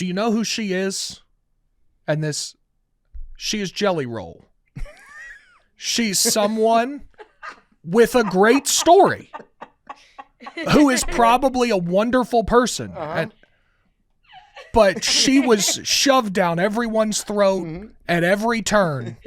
Do you know who she is? And she is Jelly Roll. She's someone with a great story who is probably a wonderful person. But she was shoved down everyone's throat at every turn.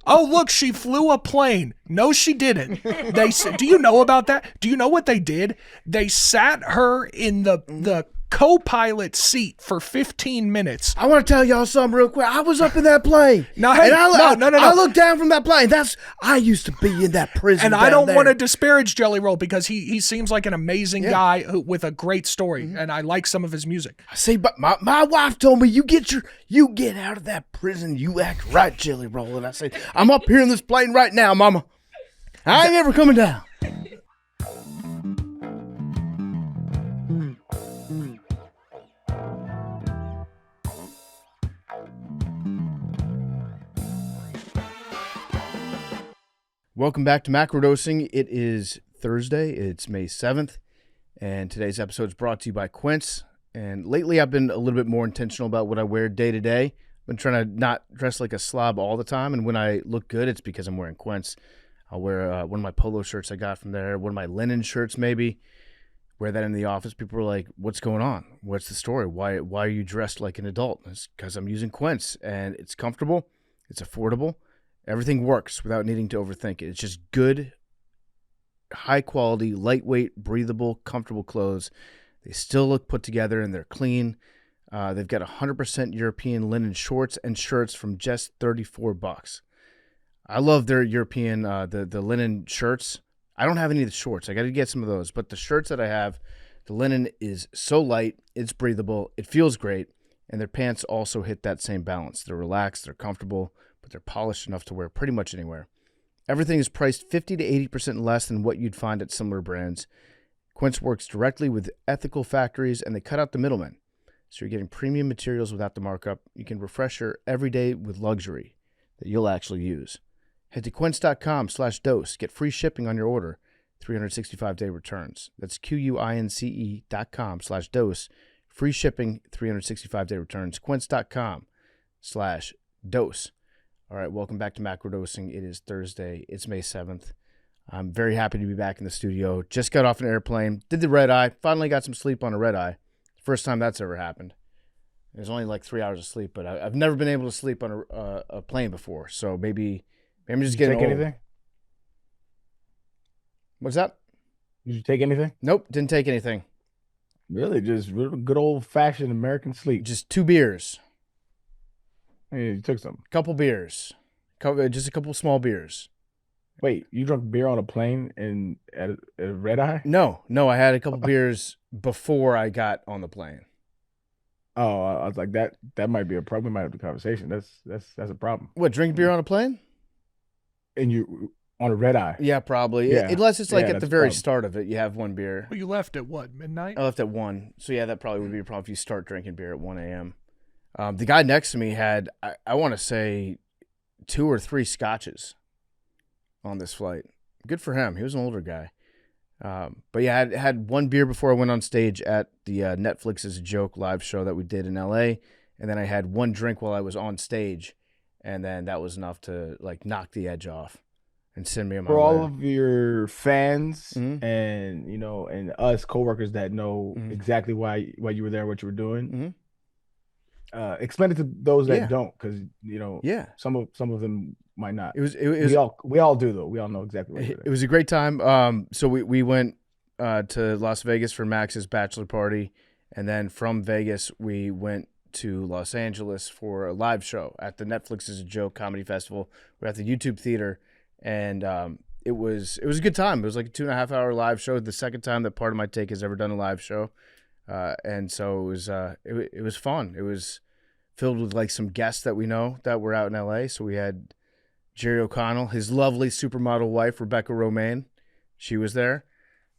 Oh, look, she flew a plane. No, she didn't. Do you know about that? Do you know what they did? They sat her in the co-pilot seat for 15 minutes. I want to tell y'all something real quick. I was up in that plane. No, hey, no. I looked down from that plane. I used to be in that prison. And I don't want to disparage Jelly Roll because he seems like an amazing guy with a great story, and I like some of his music. See, but my wife told me you get out of that prison, you act right, Jelly Roll. And I said, I'm up here in this plane right now, Mama. I ain't ever coming down. Welcome back to Macrodosing. It is Thursday. It's May 7th, and today's episode is brought to you by Quince. And lately, I've been a little bit more intentional about what I wear day to day. I've been trying to not dress like a slob all the time, and when I look good, it's because I'm wearing Quince. I'll wear one of my polo shirts I got from there, one of my linen shirts maybe. Wear that in the office. People are like, what's going on? What's the story? Why are you dressed like an adult? It's because I'm using Quince, and it's comfortable. It's affordable. Everything works without needing to overthink it. It's just good, high-quality, lightweight, breathable, comfortable clothes. They still look put together, and they're clean. They've got 100% European linen shorts and shirts from just $34. I love their European, the linen shirts. I don't have any of the shorts. I got to get some of those. But the shirts that I have, the linen is so light, it's breathable, it feels great, and their pants also hit that same balance. They're relaxed, they're comfortable, but they're polished enough to wear pretty much anywhere. Everything is priced 50 to 80% less than what you'd find at similar brands. Quince works directly with ethical factories, and they cut out the middlemen. So you're getting premium materials without the markup. You can refresh your everyday with luxury that you'll actually use. Head to quince.com/dose. Get free shipping on your order. 365-day returns. That's QUINCE.com/dose. Free shipping, 365-day returns. Quince.com/dose. All right, welcome back to Macrodosing. It is Thursday. It's May 7th. I'm very happy to be back in the studio. Just got off an airplane. Did the red eye. Finally got some sleep on a red eye. First time that's ever happened. It was only like 3 hours of sleep, but I've never been able to sleep on a plane before. So maybe I'm just getting old. Anything? What's that? Did you take anything? Nope, didn't take anything. Really? Just real good old-fashioned American sleep? Just 2 beers. Hey, you took some. Couple beers. Just a couple small beers. Wait, you drank beer on a plane and at a red eye? No, I had a couple beers before I got on the plane. Oh, I was like, that might be a problem. We might have the conversation. That's a problem. What, drink beer on a plane? And you on a red eye? Yeah, probably. Yeah. Unless it's like at the very problem. start of it, you have one beer. Well, you left at what, midnight? I left at 1. So yeah, that probably would be a problem if you start drinking beer at 1 a.m. The guy next to me had, I want to say, 2 or 3 scotches on this flight. Good for him. He was an older guy. But yeah, I had 1 beer before I went on stage at the Netflix is a Joke live show that we did in LA. And then I had 1 drink while I was on stage. And then that was enough to like knock the edge off and send me on my way. For all of your fans Mhm. and and us coworkers that know exactly why you were there, what you were doing, explain it to those that don't, because some of them might not. It was we all do though. We all know exactly what it was a great time. So we went to Las Vegas for Max's bachelor party, and then from Vegas we went to Los Angeles for a live show at the Netflix is a Joke comedy festival. We're at the YouTube Theater, and it was a good time. It was like a 2.5-hour live show. The second time that Part of My Take has ever done a live show, and so it was fun. It was filled with like some guests that we know that were out in LA. So we had Jerry O'Connell, his lovely supermodel wife Rebecca Romaine. She was there.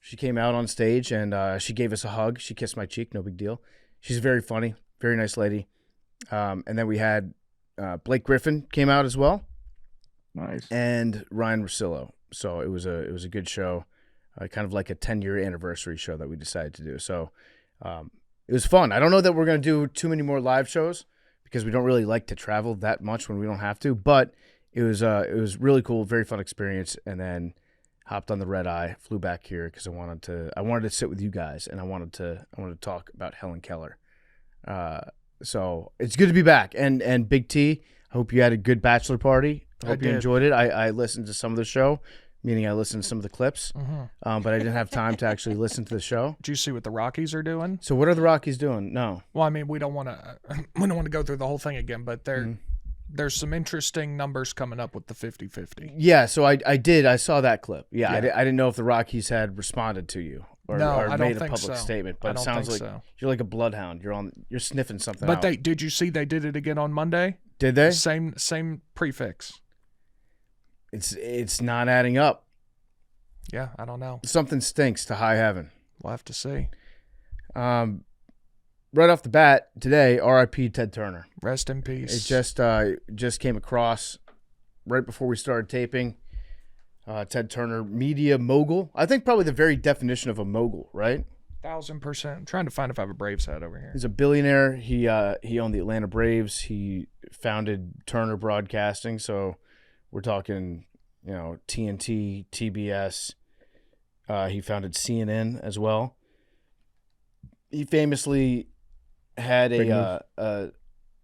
She came out on stage and she gave us a hug. She kissed my cheek. No big deal. She's very funny. Very nice lady. And then we had Blake Griffin came out as well. Nice. And Ryan Russillo. So it was a good show, kind of like a 10-year anniversary show that we decided to do. So it was fun. I don't know that we're going to do too many more live shows because we don't really like to travel that much when we don't have to, but it was really cool, very fun experience, and then hopped on the red eye, flew back here because I wanted to sit with you guys, and I wanted to talk about Helen Keller. So it's good to be back. And Big T, I hope you had a good bachelor party. I hope you enjoyed it. I listened to some of the show, meaning I listened to some of the clips, but I didn't have time to actually listen to the show. Did you see what the Rockies are doing? So what are the Rockies doing? No. Well, I mean, we don't want to go through the whole thing again, but there's some interesting numbers coming up with the 50-50. Yeah, so I did. I saw that clip. Yeah. I didn't know if the Rockies had responded to you or made a public statement, but it sounds like you're like a bloodhound. You're sniffing something out. But did you see they did it again on Monday? Did they? Same prefix. It's not adding up. Yeah, I don't know. Something stinks to high heaven. We'll have to see. Right off the bat today, R.I.P. Ted Turner. Rest in peace. It just came across right before we started taping. Ted Turner, media mogul. I think probably the very definition of a mogul, right? 1,000%. I'm trying to find if I have a Braves hat over here. He's a billionaire. He owned the Atlanta Braves. He founded Turner Broadcasting. So we're talking, TNT, TBS. He founded CNN as well. He famously had a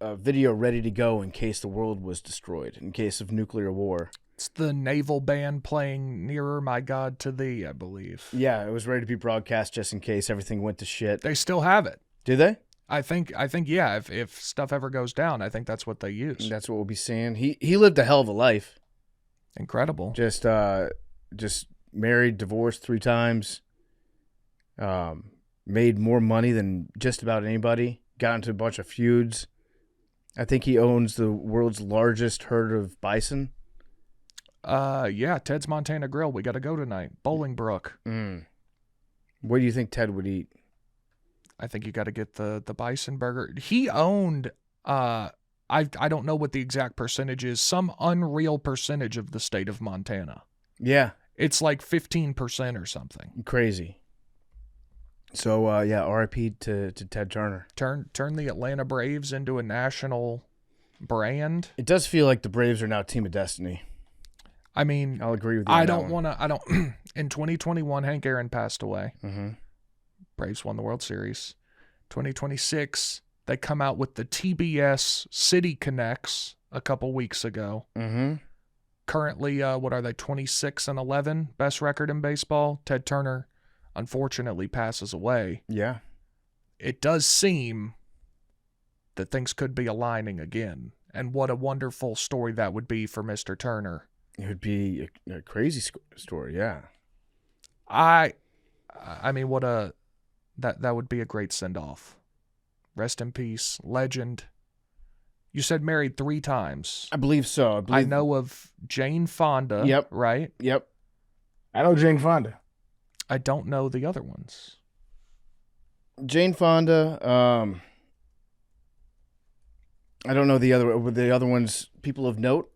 video ready to go in case the world was destroyed, in case of nuclear war. It's the naval band playing Nearer My God to Thee, I believe. Yeah, it was ready to be broadcast just in case everything went to shit. They still have it. Do they? I think yeah, if stuff ever goes down, I think that's what they use. And that's what we'll be seeing. He lived a hell of a life. Incredible. Just married, divorced 3 times. Made more money than just about anybody. Got into a bunch of feuds. I think he owns the world's largest herd of bison. Yeah, Ted's Montana Grill. We got to go tonight. Bolingbrook. What do you think Ted would eat? I think you got to get the bison burger. He owned, I don't know what the exact percentage is, some unreal percentage of the state of Montana. Yeah. It's like 15% or something. Crazy. So, RIP to Ted Turner. Turn the Atlanta Braves into a national brand. It does feel like the Braves are now Team of Destiny. I mean, I'll agree with you. In 2021, Hank Aaron passed away. Mm-hmm. Braves won the World Series. 2026, they come out with the TBS City Connects a couple weeks ago. Mm-hmm. Currently, what are they, 26-11, best record in baseball? Ted Turner, unfortunately, passes away. Yeah. It does seem that things could be aligning again. And what a wonderful story that would be for Mr. Turner. It would be a crazy story, yeah. I mean, that would be a great send-off. Rest in peace, legend. You said married 3 times. I believe so. I know of Jane Fonda. Yep. Right? Yep. I know Jane Fonda. I don't know the other ones. Jane Fonda. I don't know the other ones. People of note.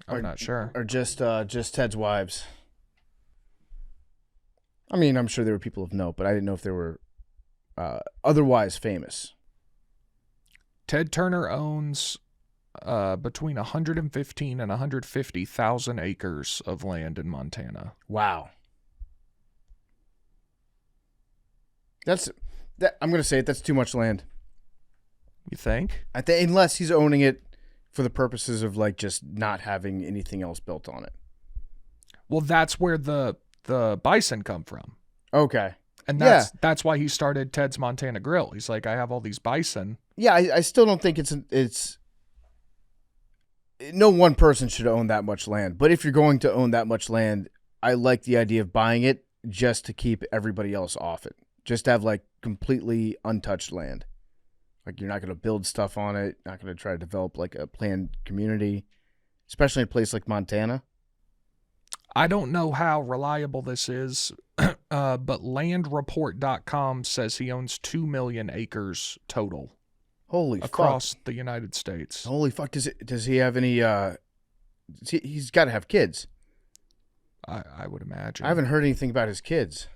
I'm not sure. Or just Ted's wives. I mean, I'm sure there were people of note, but I didn't know if they were otherwise famous. Ted Turner owns between 115 and 150,000 acres of land in Montana. Wow. I'm going to say it. That's too much land. You think? I think unless he's owning it for the purposes of like just not having anything else built on it. Well, that's where the bison come from. Okay. And that's why he started Ted's Montana Grill. He's like, I have all these bison. Yeah, I still don't think it's no one person should own that much land. But if you're going to own that much land, I like the idea of buying it just to keep everybody else off it. Just to have like completely untouched land. Like you're not going to build stuff on it, not going to try to develop like a planned community, especially in a place like Montana. I don't know how reliable this is, but landreport.com says he owns 2 million acres total. Holy fuck. Across the United States. Holy fuck. Does he have any, he's got to have kids. I would imagine. I haven't heard anything about his kids.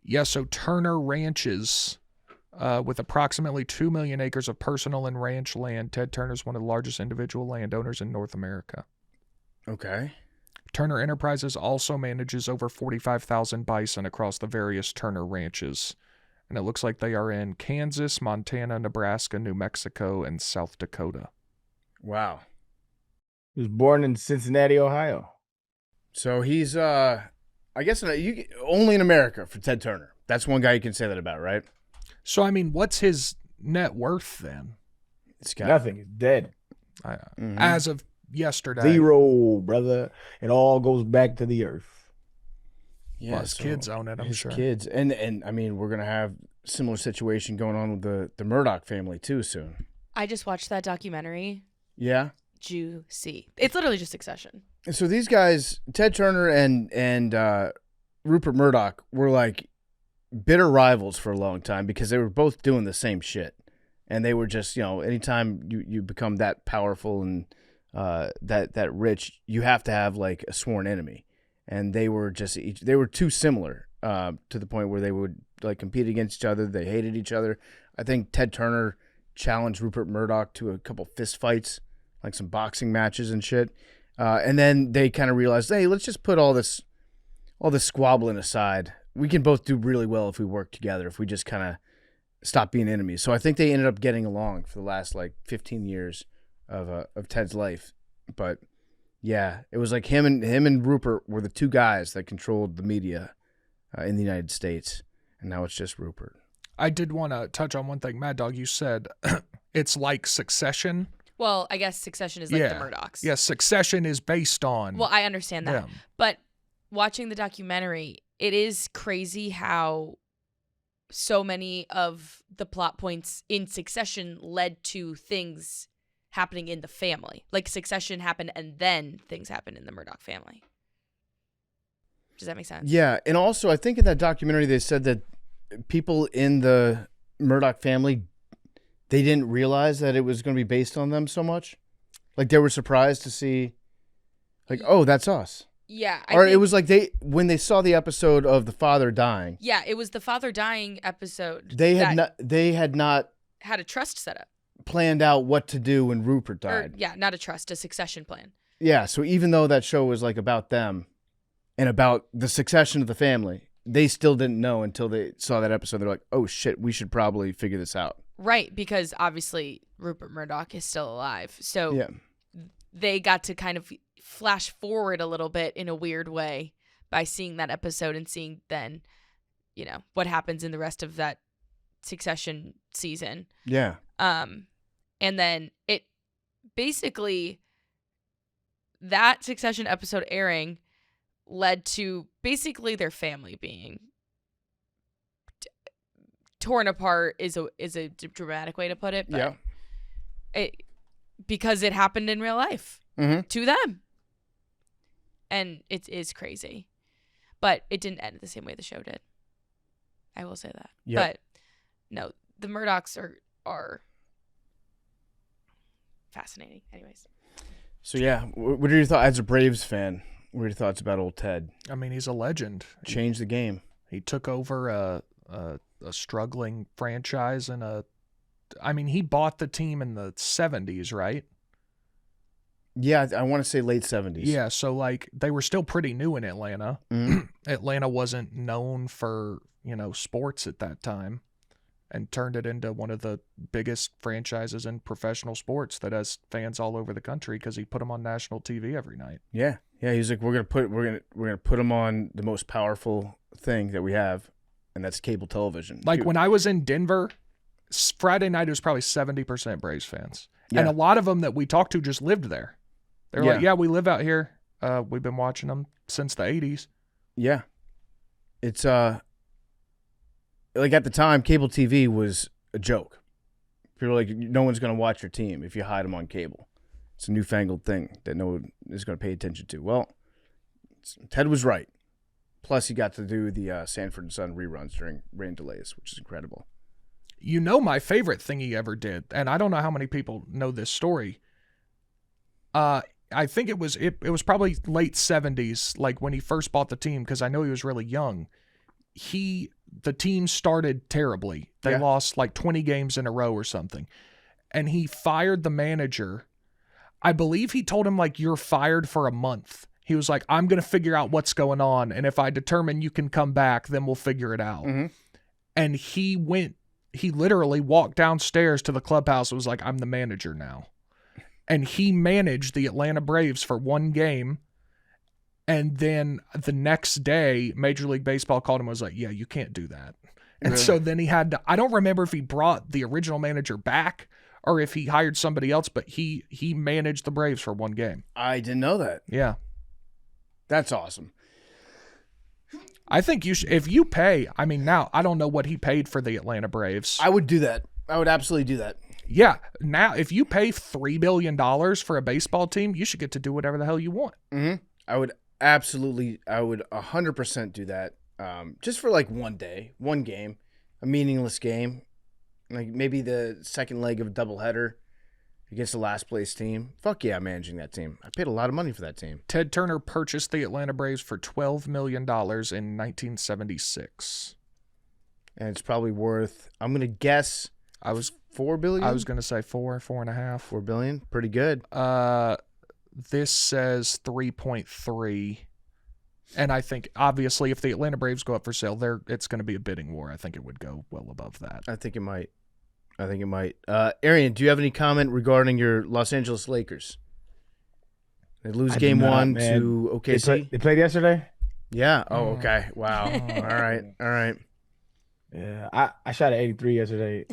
Yeah, so Turner Ranches With approximately 2 million acres of personal and ranch land, Ted Turner is one of the largest individual landowners in North America. Okay. Turner Enterprises also manages over 45,000 bison across the various Turner ranches. And it looks like they are in Kansas, Montana, Nebraska, New Mexico, and South Dakota. Wow. He was born in Cincinnati, Ohio. So he's, I guess, only in America for Ted Turner. That's one guy you can say that about, right? So, I mean, what's his net worth then? It's got nothing. He's dead. As of yesterday. 0, brother. It all goes back to the earth. Yeah, well, his kids own it, I'm sure. His kids. And I mean, we're going to have a similar situation going on with the Murdoch family, too, soon. I just watched that documentary. Yeah? Juicy. It's literally just Succession. So these guys, Ted Turner and Rupert Murdoch, were like bitter rivals for a long time because they were both doing the same shit. And they were just, anytime you become that powerful and that rich, you have to have like a sworn enemy. And they were too similar to the point where they would like compete against each other. They hated each other. I think Ted Turner challenged Rupert Murdoch to a couple fist fights, like some boxing matches and shit. And then they kind of realized, hey, let's just put all this squabbling aside. We can both do really well if we work together, if we just kind of stop being enemies. So I think they ended up getting along for the last like 15 years of Ted's life. But yeah, it was like him and Rupert were the two guys that controlled the media in the United States, and now it's just Rupert. I did want to touch on one thing, Mad Dog. You said it's like Succession. Well, I guess Succession is like the Murdochs. Yeah, Succession is based on. Well, I understand that, them. But watching the documentary, it is crazy how so many of the plot points in Succession led to things happening in the family. Like Succession happened and then things happened in the Murdoch family. Does that make sense? Yeah, and also I think in that documentary they said that people in the Murdoch family, they didn't realize that it was going to be based on them so much. Like they were surprised to see, like, oh, that's us. Yeah. It was like when they saw the episode of the father dying. Yeah, it was the father dying episode. They had not had a trust set up. Planned out what to do when Rupert died. Not a trust, a succession plan. Yeah, so even though that show was like about them and about the succession of the family, they still didn't know until they saw that episode. They're like, oh shit, we should probably figure this out. Right, because obviously Rupert Murdoch is still alive. So they got to kind of flash forward a little bit in a weird way by seeing that episode and seeing then, what happens in the rest of that Succession season. Yeah. And then it basically, that Succession episode airing led to basically their family being torn apart is a dramatic way to put it. But because it happened in real life to them. And it is crazy. But it didn't end the same way the show did. I will say that. Yep. But no, the Murdochs are fascinating. Anyways. So yeah, what are your thoughts as a Braves fan? What are your thoughts about old Ted? I mean, he's a legend. Changed the game. He took over a struggling franchise he bought the team in the 70s, right? Yeah, I want to say late 70s. Yeah, so like they were still pretty new in Atlanta. Atlanta wasn't known for, sports at that time, and turned it into one of the biggest franchises in professional sports that has fans all over the country because he put them on national TV every night. Yeah. Yeah, he's like, we're gonna put them on the most powerful thing that we have, and that's cable television. Like when I was in Denver, Friday night it was probably 70% Braves fans. And a lot of them that we talked to just lived there. They're like, yeah, we live out here. We've been watching them since the 80s. Yeah. It's like at the time, cable TV was a joke. People were like, no one's going to watch your team if you hide them on cable. It's a newfangled thing that no one is going to pay attention to. Well, Ted was right. Plus, he got to do the Sanford and Son reruns during rain delays, which is incredible. My favorite thing he ever did, and I don't know how many people know this story. I think it was probably late 70s, like when he first bought the team, because I know he was really young. the team started terribly. They lost like 20 games in a row or something. And he fired the manager. I believe he told him, like, you're fired for a month. He was like, I'm going to figure out what's going on. And if I determine you can come back, then we'll figure it out. Mm-hmm. And he literally walked downstairs to the clubhouse and was like, I'm the manager now. And he managed the Atlanta Braves for one game. And then the next day, Major League Baseball called him and was like, yeah, you can't do that. And so then he had to, I don't remember if he brought the original manager back or if he hired somebody else, but he managed the Braves for one game. I didn't know that. Yeah. That's awesome. I think you should, if you pay, I mean, now, I don't know what he paid for the Atlanta Braves. I would do that. I would absolutely do that. Yeah. Now, if you pay $3 billion for a baseball team, you should get to do whatever the hell you want. Mm-hmm. I would 100% do that. Just for like one day, one game, a meaningless game, like maybe the second leg of a doubleheader against the last place team. Fuck yeah, I'm managing that team. I paid a lot of money for that team. Ted Turner purchased the Atlanta Braves for $12 million in 1976. And it's probably worth, I'm going to guess, $4 billion? I was going to say 4.5. $4 billion? Pretty good. This says 3.3. And I think, obviously, if the Atlanta Braves go up for sale, it's going to be a bidding war. I think it would go well above that. I think it might. Arian, do you have any comment regarding your Los Angeles Lakers? They lose game one to OKC. They played yesterday? Yeah. Oh, okay. Wow. All right. Yeah, I shot at 83 yesterday.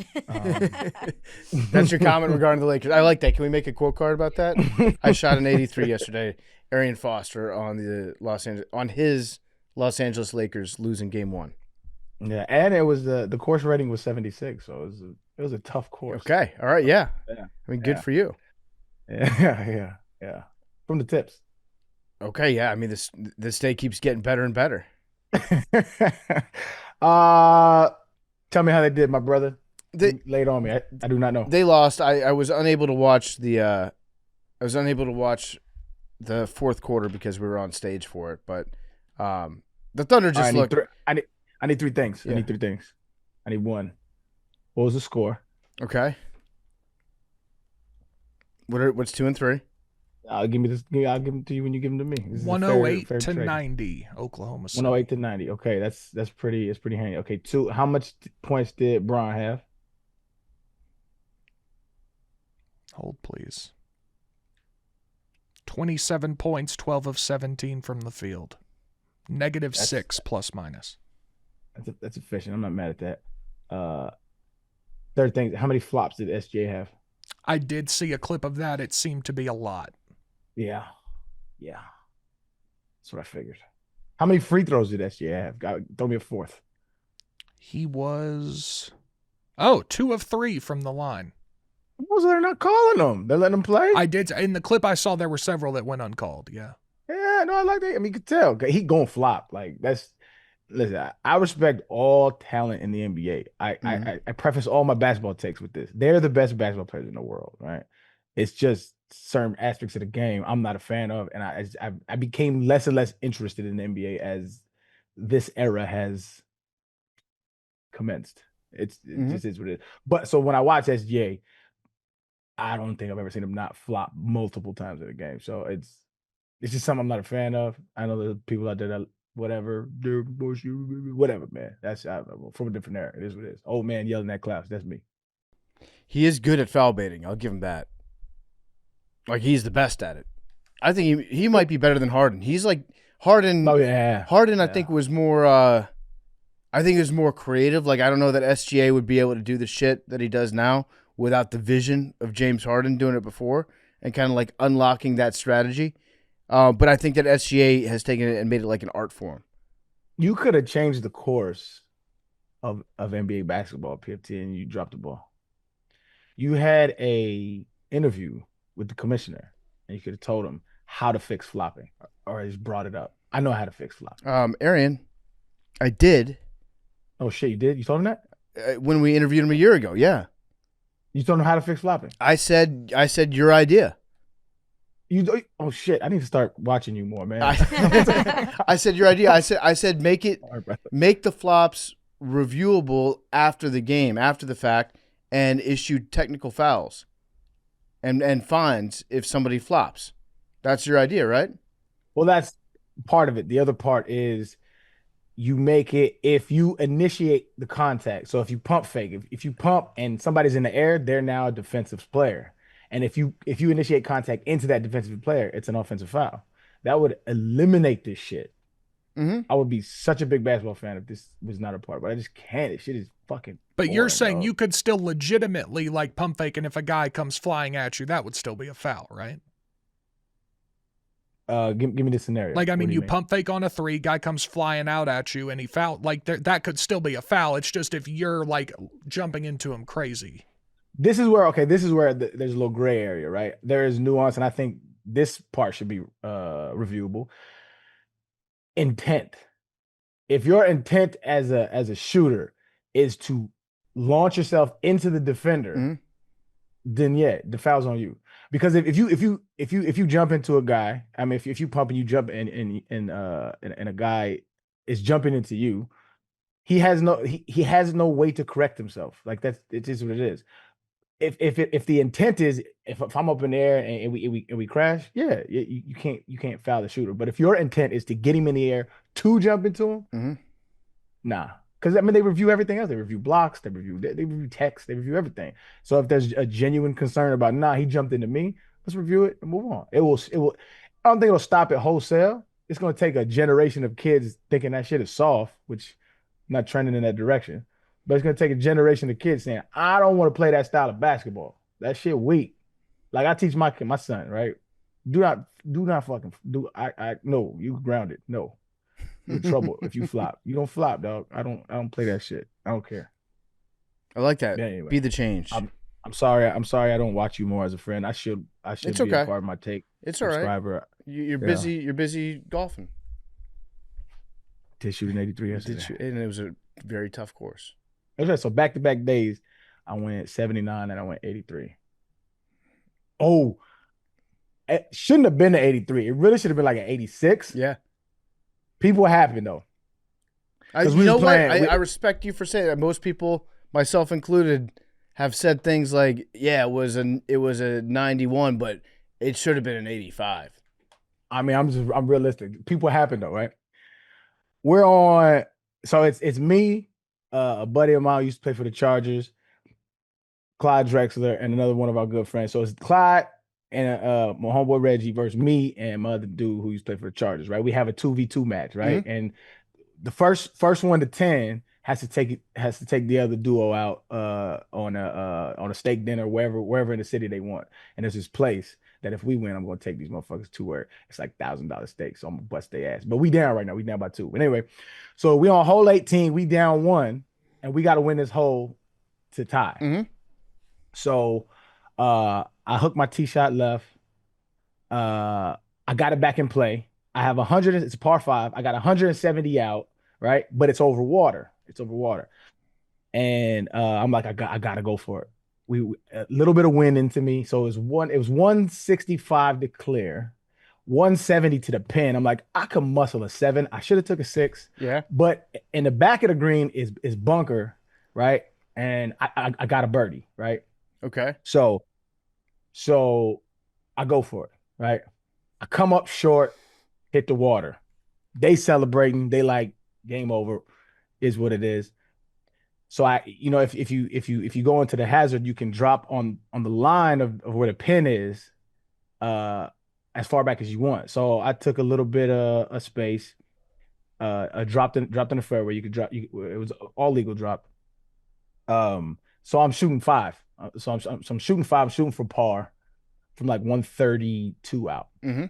That's your comment regarding the Lakers. I like that. Can we make a quote card about that? I shot an 83 yesterday. Arian Foster on his Los Angeles Lakers losing game one. Yeah, and it was the course rating was 76, so it was a tough course. Okay, all right, yeah. I mean, good for you. Yeah. From the tips. Okay, yeah. I mean, this day keeps getting better and better. Tell me how they did, my brother. They laid on me. I do not know. They lost. I was unable to watch the fourth quarter because we were on stage for it. But the Thunder just looked. I need three things. Yeah. I need three things. I need one. What was the score? Okay. What's 2 and 3? I'll give them to you when you give them to me. 108 to 90, Oklahoma City. 108 to 90. Okay, that's pretty. It's pretty handy. Okay, 2. How much points did Bron have? Hold, please. 27 points, 12 of 17 from the field. -6 plus minus. That's efficient. I'm not mad at that. Third thing, how many flops did SGA have? I did see a clip of that. It seemed to be a lot. Yeah. That's what I figured. How many free throws did SGA have? Throw me a fourth. He was 2 of 3 from the line. What was they're not calling them? They're letting them play? I did. In the clip I saw, there were several that went uncalled. Yeah. Yeah, no, I like that. I mean, you could tell. He gonna flop. Like, listen, I respect all talent in the NBA. I preface all my basketball takes with this. They're the best basketball players in the world, right? It's just certain aspects of the game I'm not a fan of, and I became less and less interested in the NBA as this era has commenced. It just is what it is. But so when I watch SGA, I don't think I've ever seen him not flop multiple times in a game. So it's just something I'm not a fan of. I know there's people out there that whatever, man. That's from a different era. It is what it is. Old man yelling at clouds. That's me. He is good at foul baiting. I'll give him that. Like, he's the best at it. I think he might be better than Harden. He's like Harden. Oh yeah. Harden, I think, was more. I think he was more creative. Like, I don't know that SGA would be able to do the shit that he does now without the vision of James Harden doing it before and kind of like unlocking that strategy. But I think that SGA has taken it and made it like an art form. You could have changed the course of NBA basketball, PFT, and you dropped the ball. You had a interview with the commissioner, and you could have told him how to fix flopping, or just brought it up. I know how to fix flopping. Arian, I did. Oh shit, you did? You told him that? When we interviewed him a year ago, yeah. You told him how to fix flopping? I said your idea. Oh shit! I need to start watching you more, man. I said your idea. I said make Sorry, brother. the flops reviewable after the game, after the fact, and issue technical fouls and fines if somebody flops. That's your idea, right? Well, that's part of it. The other part is you make it if you initiate the contact. So if you pump fake, if you pump and somebody's in the air, they're now a defensive player. And if you initiate contact into that defensive player, it's an offensive foul. That would eliminate this shit. Mm-hmm. I would be such a big basketball fan if this was not a part, but I just can't. This shit is fucking. But you're boring, saying dog. you could still legitimately like pump fake, and if a guy comes flying at you, that would still be a foul, right? Give me the scenario. Like, I mean, What do you mean? pump fake on a three, guy comes flying out at you, and he fouled. Like, that could still be a foul. It's just if you're, like, jumping into him crazy. This is where there's a little gray area, right? There is nuance, and I think this part should be reviewable. Intent. If your intent as a shooter is to launch yourself into the defender, Mhm. then yeah, the foul's on you. Because if you jump into a guy, I mean, if you pump and you jump and a guy is jumping into you, he has no way to correct himself. Like it is what it is. If the intent is if I'm up in the air and we crash, yeah, you can't foul the shooter. But if your intent is to get him in the air to jump into him, Mhm. nah. Because I mean they review everything else. They review blocks, they review text, they review everything. So if there's a genuine concern about he jumped into me, let's review it and move on. It will I don't think it'll stop it wholesale. It's gonna take a generation of kids thinking that shit is soft, which I'm not trending in that direction. But it's gonna take a generation of kids saying, I don't want to play that style of basketball. That shit weak. Like I teach my son, right? Do not fucking do I no, you grounded. No. You're in trouble if you flop. You don't flop, dog. I don't play that shit. I don't care. I like that. Yeah, anyway. Be the change. I'm sorry. I don't watch you more as a friend. I should It's be okay. a part of my take. It's all right. Subscriber. You're Yeah. busy. You're busy golfing. Did shoot an 83 yesterday. And it was a very tough course. Okay, so back-to-back days, I went 79 and I went 83. Oh, it shouldn't have been an 83. It really should have been like an 86. Yeah. People were happy though. I 'Cause we was what? playing- I respect you for saying that. Most people, myself included, have said things like, "Yeah, it was a 91, but it should have been an 85." I mean, I'm realistic. People happy though, right? We're on. So it's me, a buddy of mine who used to play for the Chargers, Clyde Drexler, and another one of our good friends. So it's Clyde and my homeboy Reggie versus me and my other dude who used to play for the Chargers, right? We have a 2v2 match, right? And the first one to 10 has to take the other duo out on a steak dinner wherever in the city they want. And there's this place that if we win, I'm gonna take these motherfuckers to where it's like $1,000 steak. So I'm gonna bust their ass. But we down right now. We down by 2. But anyway, so we on hole 18, we down 1, and we gotta win this hole to tie. Mm-hmm. So I hooked my tee shot left. I got it back in play. I have 100. It's a par 5. I got 170 out, right? But it's over water. And I'm like, I gotta go for it. We a little bit of wind into me, so it was 165 to clear, 170 to the pin. I'm like, I could muscle a 7. I should have took a 6. Yeah. But in the back of the green is bunker, right? And I got a birdie, right? Okay. So I go for it, right? I come up short, hit the water. They celebrating, they like game over, is what it is. So if you go into the hazard, you can drop on the line of where the pin is, as far back as you want. So I took a little bit of a space, dropped in the fairway. You could drop. It was all legal drop. So I'm shooting 5. So I'm shooting 5. I'm shooting for par from like 132 out. Mm-hmm.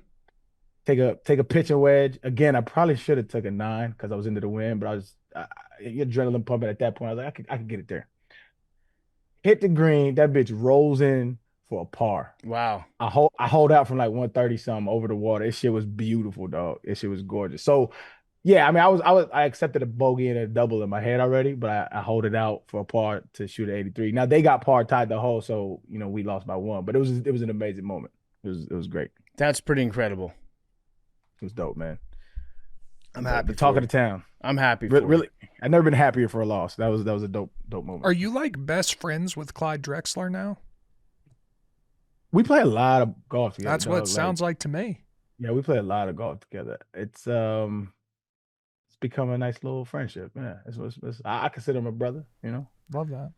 Take a pitch and wedge. Again, I probably should have took a 9 because I was into the wind, but your adrenaline pumping at that point. I was like, I could get it there. Hit the green. That bitch rolls in for a par. Wow. I hold out from like 130 something over the water. This shit was beautiful, dog. This shit was gorgeous. So yeah, I mean, I accepted a bogey and a double in my head already, but I hold it out for a par to shoot at 83. Now they got par tied the hole, so we lost by 1, but it was an amazing moment. It was great. That's pretty incredible. It was dope, man. I'm happy. The talk for of the town. I'm happy. Really, I've never been happier for a loss. That was a dope moment. Are you like best friends with Clyde Drexler now? We play a lot of golf together. That's what it sounds like to me. Yeah, we play a lot of golf together. It's become a nice little friendship. Yeah, I consider him a brother. You know, Love that.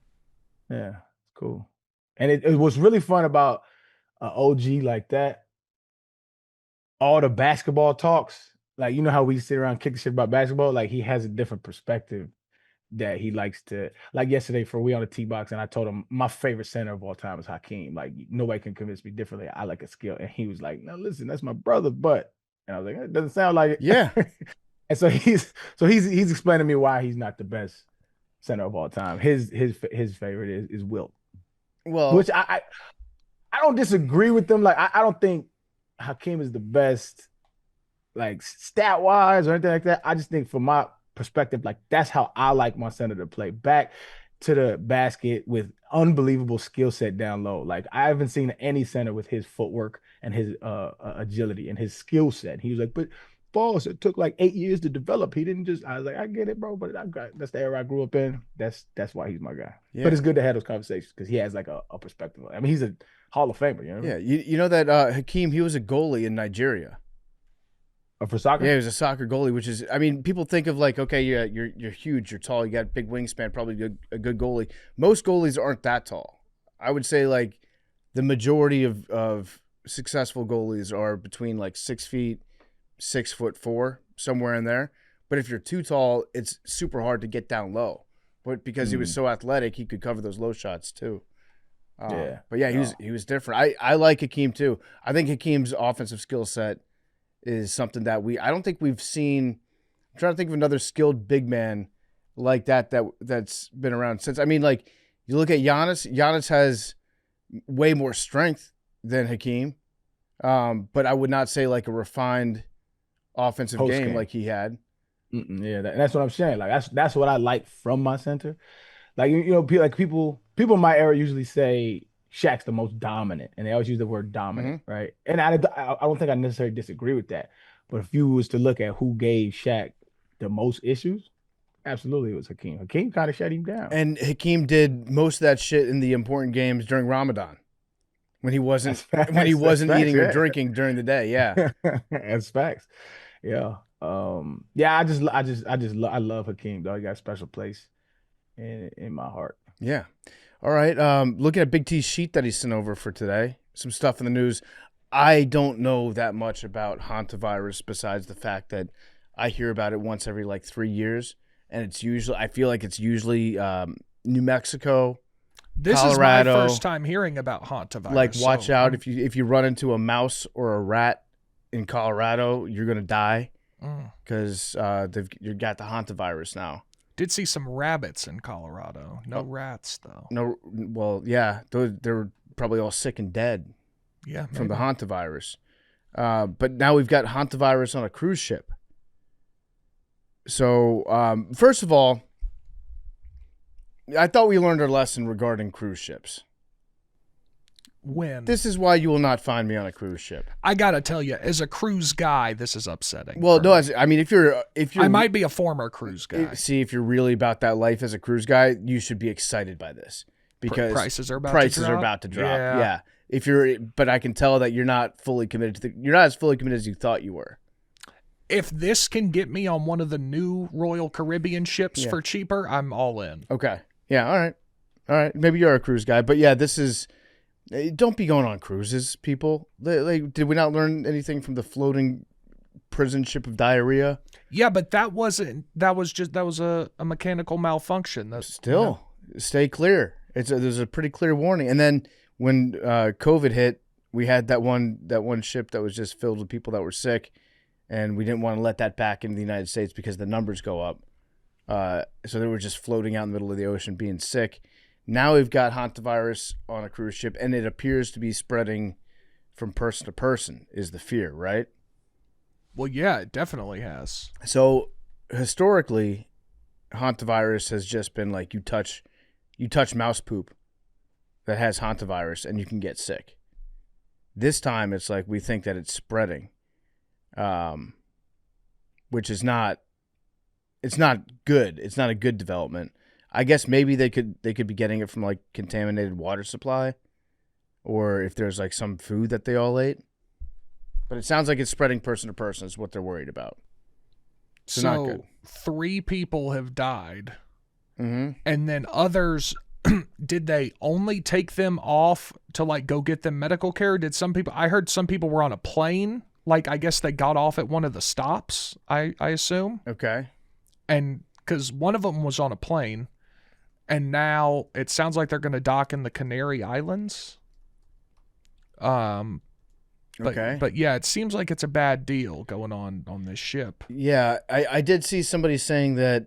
yeah, it's cool. And it was really fun about an OG like that. All the basketball talks, like you know how we sit around and kick the shit about basketball. Like he has a different perspective that he likes to. Like yesterday, we on the tee box, and I told him my favorite center of all time is Hakeem. Like nobody can convince me differently. I like a skill, and he was like, "No, listen, that's my brother." But and I was like, "It doesn't sound like it." Yeah. And so he's explaining to me why he's not the best center of all time. His favorite is Wilt. Well, Which I don't disagree with them. Like I don't think Hakeem is the best, like stat wise or anything like that. I just think from my perspective, like that's how I like my center to play, back to the basket with unbelievable skill set down low. Like I haven't seen any center with his footwork and his agility and his skill set. He was like, but Falls, it took like 8 years to develop. He didn't just. I was like, I get it, bro, but that's the era I grew up in. That's why he's my guy. Yeah. But it's good to have those conversations because he has like a perspective. I mean, he's a Hall of Famer. You know. yeah. You know that Hakeem, he was a goalie in Nigeria. For soccer. Yeah, he was a soccer goalie, which is, I mean, people think of like, okay, yeah, you're huge, you're tall, you got big wingspan, probably a good goalie. Most goalies aren't that tall. I would say like the majority of successful goalies are between like 6 feet, 6'4", somewhere in there. But if you're too tall, it's super hard to get down low. But because he was so athletic, he could cover those low shots too. Yeah. But yeah, he was different. I like Hakeem too. I think Hakeem's offensive skill set is something that I don't think we've seen. I'm trying to think of another skilled big man like that's been around since. I mean, like you look at Giannis. Giannis has way more strength than Hakeem, but I would not say like a refined offensive game like he had. Yeah, that's what I'm saying. Like that's what I like from my center. Like you know, people in my era usually say Shaq's the most dominant, and they always use the word dominant, right? And I don't think I necessarily disagree with that. But if you was to look at who gave Shaq the most issues, absolutely it was Hakeem. Hakeem kind of shut him down. And Hakeem did most of that shit in the important games during Ramadan, when he wasn't eating or drinking during the day. Yeah, that's facts. Yeah. Yeah. I love Hakeem, though. He got a special place in my heart. Yeah. All right. Looking at Big T's sheet that he sent over for today, some stuff in the news. I don't know that much about Hantavirus besides the fact that I hear about it once every like 3 years, and I feel like it's usually New Mexico, Colorado. Is my first time hearing about Hantavirus. Like, watch out if you run into a mouse or a rat in Colorado, you're gonna die because you got the Hantavirus now. Did see some rabbits in Colorado. No rats though. No, well, yeah, they're probably all sick and dead. Yeah, from the Hantavirus. But now we've got Hantavirus on a cruise ship. So first of all, I thought we learned our lesson regarding cruise ships. When? This is why you will not find me on a cruise ship. I gotta tell you, as a cruise guy, this is upsetting. Well, no, I mean, if you're, I might be a former cruise guy. See, if you're really about that life as a cruise guy, you should be excited by this because prices are about to drop. Yeah. But I can tell that you're not fully committed you're not as fully committed as you thought you were. If this can get me on one of the new Royal Caribbean ships for cheaper, I'm all in. Okay. Yeah. All right. Maybe you're a cruise guy, but yeah, don't be going on cruises, people. Did we not learn anything from the floating prison ship of diarrhea? Yeah, but that was a mechanical malfunction. Stay clear. There's a pretty clear warning. And then when COVID hit, we had that one ship that was just filled with people that were sick, and we didn't want to let that back into the United States because the numbers go up. So they were just floating out in the middle of the ocean being sick. Now we've got Hantavirus on a cruise ship, and it appears to be spreading from person to person, is the fear, right? Well, yeah, it definitely has. So historically, Hantavirus has just been like you touch mouse poop that has Hantavirus, and you can get sick. This time it's like we think that it's spreading, which is not. It's not good. It's not a good development. I guess maybe they could be getting it from like contaminated water supply, or if there's like some food that they all ate. But it sounds like it's spreading person to person is what they're worried about. So not good. 3 people have died. Mm-hmm. And then others, did they only take them off to like go get them medical care? Did some people, I heard some people were on a plane. Like, I guess they got off at one of the stops, I assume. Okay. And because one of them was on a plane, and now it sounds like they're going to dock in the Canary Islands. But yeah, it seems like it's a bad deal going on this ship. Yeah, I did see somebody saying that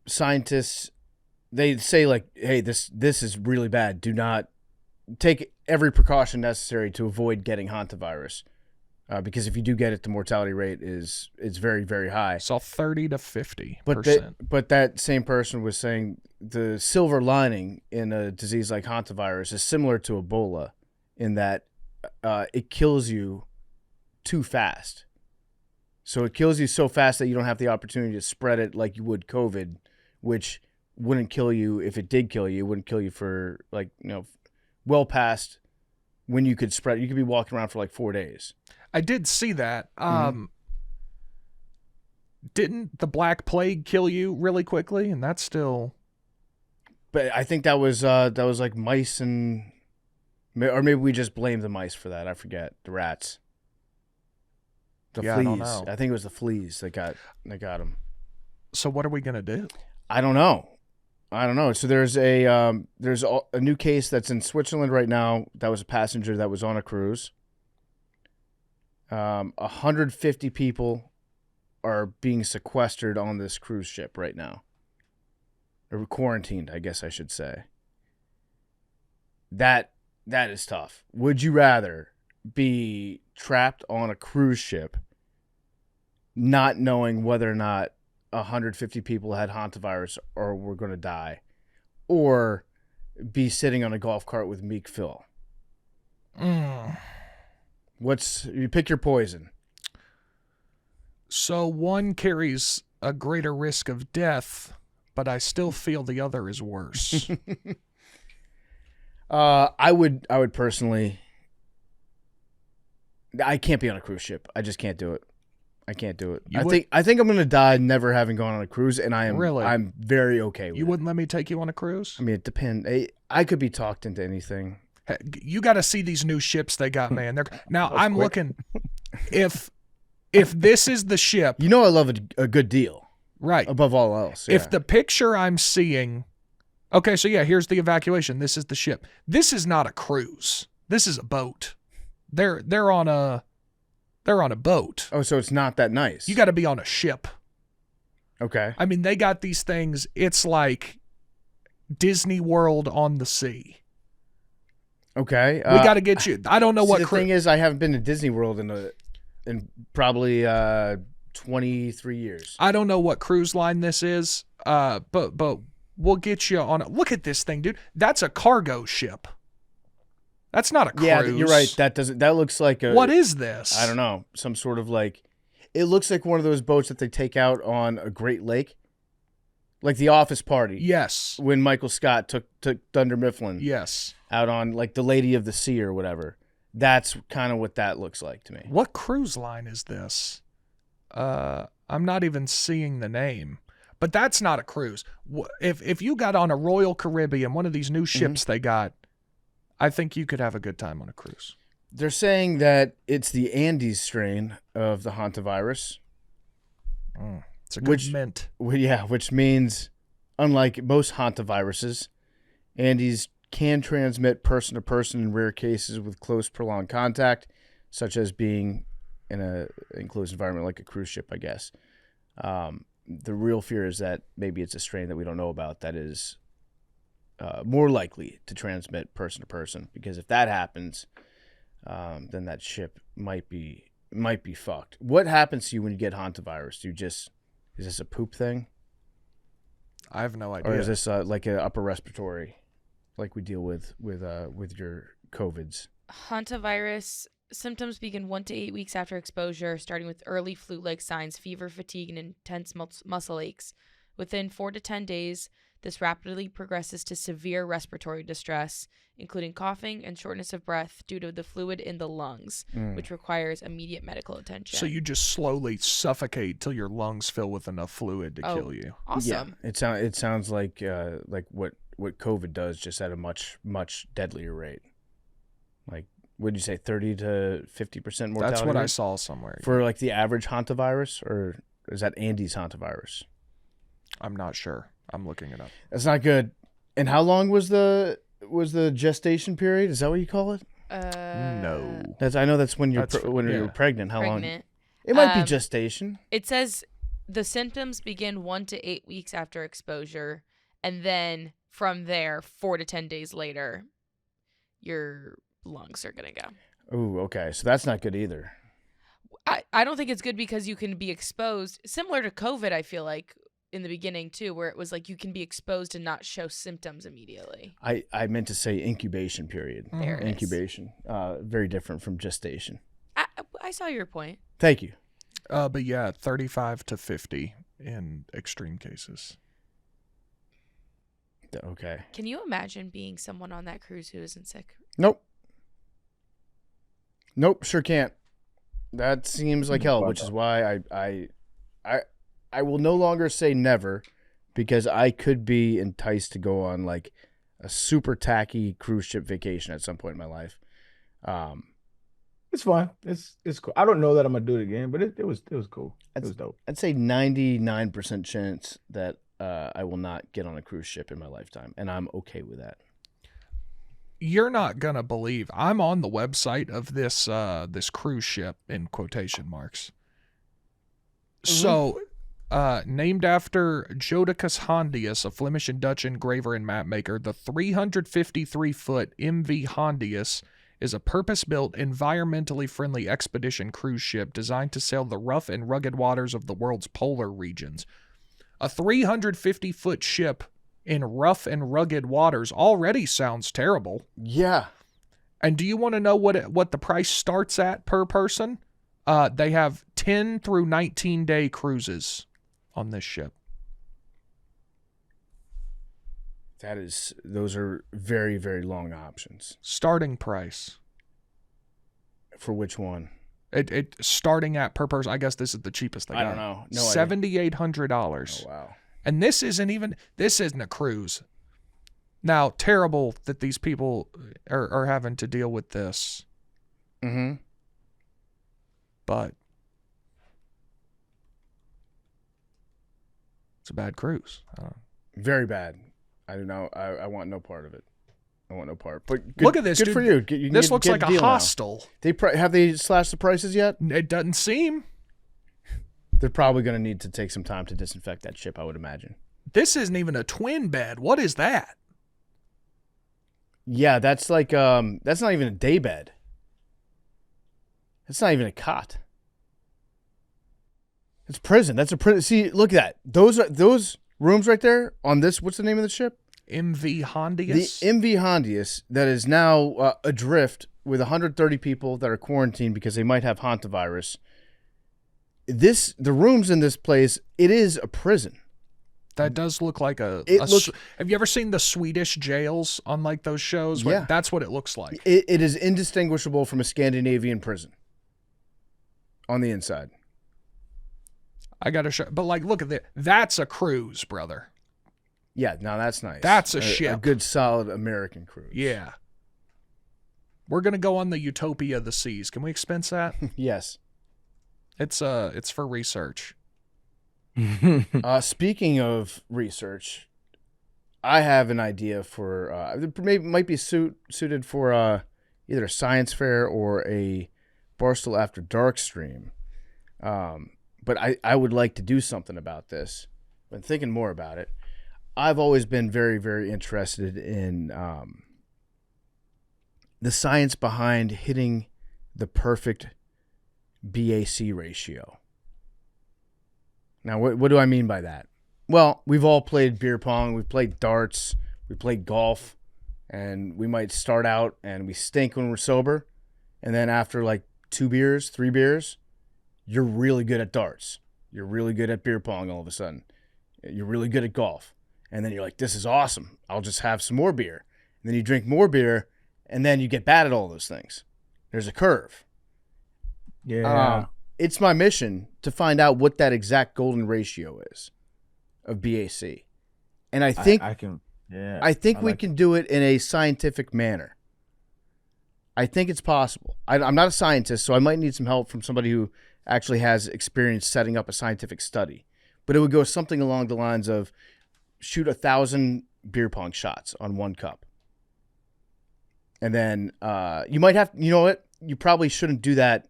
scientists, they say like, hey, this is really bad. Do not take every precaution necessary to avoid getting hantavirus. Because if you do get it, the mortality rate is very, very high. Saw 30 to 50%. But that same person was saying the silver lining in a disease like hantavirus is similar to Ebola in that it kills you too fast. So it kills you so fast that you don't have the opportunity to spread it like you would COVID, which wouldn't kill you if it did kill you. It wouldn't kill you for like, well past when you could spread. You could be walking around for like 4 days. I did see that. Didn't the Black Plague kill you really quickly? And that's still. But I think that was like mice or maybe we just blame the mice for that. I forget. The rats. The fleas. I don't know. I think it was the fleas that got them. So what are we gonna do? I don't know. So there's a new case that's in Switzerland right now. That was a passenger that was on a cruise. 150 people are being sequestered on this cruise ship right now. Or quarantined, I guess I should say. That is tough. Would you rather be trapped on a cruise ship not knowing whether or not 150 people had hantavirus or were going to die, or be sitting on a golf cart with Meek Phil? You pick your poison. So one carries a greater risk of death, but I still feel the other is worse. I would personally. I can't be on a cruise ship. I just can't do it. I can't do it. I think I'm gonna die never having gone on a cruise, and I'm very okay with it. You wouldn't let me take you on a cruise? I mean, it depends. I could be talked into anything. You got to see these new ships they got, man. I'm looking. If this is the ship, I love a good deal, right? Above all else. Yeah. If the picture I'm seeing, okay, so yeah, here's the evacuation. This is the ship. This is not a cruise. This is a boat. They're on a boat. Oh, so it's not that nice. You got to be on a ship. Okay. I mean, they got these things. It's like Disney World on the sea. Okay. We got to get you. I don't know what. The thing is, I haven't been to Disney World in probably 23 years. I don't know what cruise line this is. But we'll get you on. Look at this thing, dude. That's a cargo ship. That's not a cruise. Yeah, you're right. That looks like a. What is this? I don't know. Some sort of like. It looks like one of those boats that they take out on a Great Lake. Like the Office Party. Yes. When Michael Scott took Dunder Mifflin. Yes. Out on like the Lady of the Sea or whatever. That's kind of what that looks like to me. What cruise line is this? I'm not even seeing the name. But that's not a cruise. If you got on a Royal Caribbean, one of these new ships they got, I think you could have a good time on a cruise. They're saying that it's the Andes strain of the hantavirus. It's a good mint. Which means, unlike most hantaviruses, Andes can transmit person to person in rare cases with close, prolonged contact, such as being in an enclosed environment like a cruise ship, I guess. The real fear is that maybe it's a strain that we don't know about that is more likely to transmit person to person. Because if that happens, then that ship might be fucked. What happens to you when you get hantavirus? Is this a poop thing? I have no idea. Or is this like an upper respiratory, like we deal with your COVIDs? Hantavirus symptoms begin 1 to 8 weeks after exposure, starting with early flu-like signs, fever, fatigue, and intense muscle aches. Within 4 to 10 days, this rapidly progresses to severe respiratory distress, including coughing and shortness of breath due to the fluid in the lungs, which requires immediate medical attention. So you just slowly suffocate till your lungs fill with enough fluid to kill you. Awesome. Yeah, it sounds like what COVID does, just at a much deadlier rate. Like, would you say 30 to 50% mortality? That's what I rate? saw somewhere. For like the average hantavirus, or is that Andy's hantavirus? I'm not sure. I'm looking it up. That's not good. And how long was the gestation period? Is that what you call it? No. I know that's when you're That's you're pregnant. How long? Pregnant. It might be gestation. It says the symptoms begin 1 to 8 weeks after exposure, and then from there, 4 to 10 days later, your lungs are going to go. Ooh, okay. So that's not good either. I don't think it's good because you can be exposed, similar to COVID, I feel like, in the beginning, too, where it was like you can be exposed and not show symptoms immediately. I meant to say incubation period. There it is. Incubation. Very different from gestation. I saw your point. Thank you. But yeah, 35 to 50 in extreme cases. Okay. Can you imagine being someone on that cruise who isn't sick? Nope, sure can't. That seems like hell, which is why I will no longer say never, because I could be enticed to go on like a super tacky cruise ship vacation at some point in my life. It's fun. It's cool. I don't know that I'm gonna do it again, but it was cool. It was dope. I'd say 99% chance that I will not get on a cruise ship in my lifetime, and I'm okay with that. You're not gonna believe I'm on the website of this this cruise ship in quotation marks. So, named after Jodocus Hondius, a Flemish and Dutch engraver and map maker, the 353-foot MV Hondius is a purpose-built, environmentally friendly expedition cruise ship designed to sail the rough and rugged waters of the world's polar regions. A 350-foot ship in rough and rugged waters already sounds terrible. Yeah. And do you want to know what the price starts at per person? They have 10 through 19 day cruises on this ship. Those are very, very long options. Starting price. For which one? It starting at per person. I guess this is the cheapest they got. I don't know. No $7,800. Oh, wow. And this isn't a cruise. Now, terrible that these people are having to deal with this. Mm-hmm. But it's a bad cruise. Very bad. I don't know. I want no part of it. I want no part. But look at this. Good dude. for you. You this looks like a deal hostel. Now. Have they slashed the prices yet? It doesn't seem. They're probably going to need to take some time to disinfect that ship, I would imagine. This isn't even a twin bed. What is that? Yeah, that's like that's not even a day bed. That's not even a cot. It's prison. That's a prison. See, look at that. Those rooms right there on this. What's the name of the ship? MV Hondius. The MV Hondius that is now adrift with 130 people that are quarantined because they might have hantavirus. The rooms in this place, it is a prison. That does look like have you ever seen the Swedish jails on like those shows? Yeah. That's what it looks like. It is indistinguishable from a Scandinavian prison on the inside. I got to show, but like, look at that. That's a cruise, brother. Yeah, now that's nice. That's a ship. A good, solid American cruise. Yeah. We're going to go on the Utopia of the Seas. Can we expense that? Yes. It's for research. Speaking of research, I have an idea for might be suited for either a science fair or a Barstool After Dark stream. But I would like to do something about this. Been thinking more about it. I've always been very, very interested in the science behind hitting the perfect BAC ratio. Now, what do I mean by that? Well, we've all played beer pong. We've played darts. We played golf. And we might start out and we stink when we're sober. And then after like 2 beers, 3 beers, you're really good at darts. You're really good at beer pong all of a sudden. You're really good at golf. And then you're like, this is awesome. I'll just have some more beer. And then you drink more beer, and then you get bad at all those things. There's a curve. Yeah. It's my mission to find out what that exact golden ratio is of BAC. And I think I can. Yeah. I think we can do it in a scientific manner. I think it's possible. I'm not a scientist, so I might need some help from somebody who actually has experience setting up a scientific study. But it would go something along the lines of shoot 1,000 beer pong shots on 1 cup. And then you might have, you know what? You probably shouldn't do that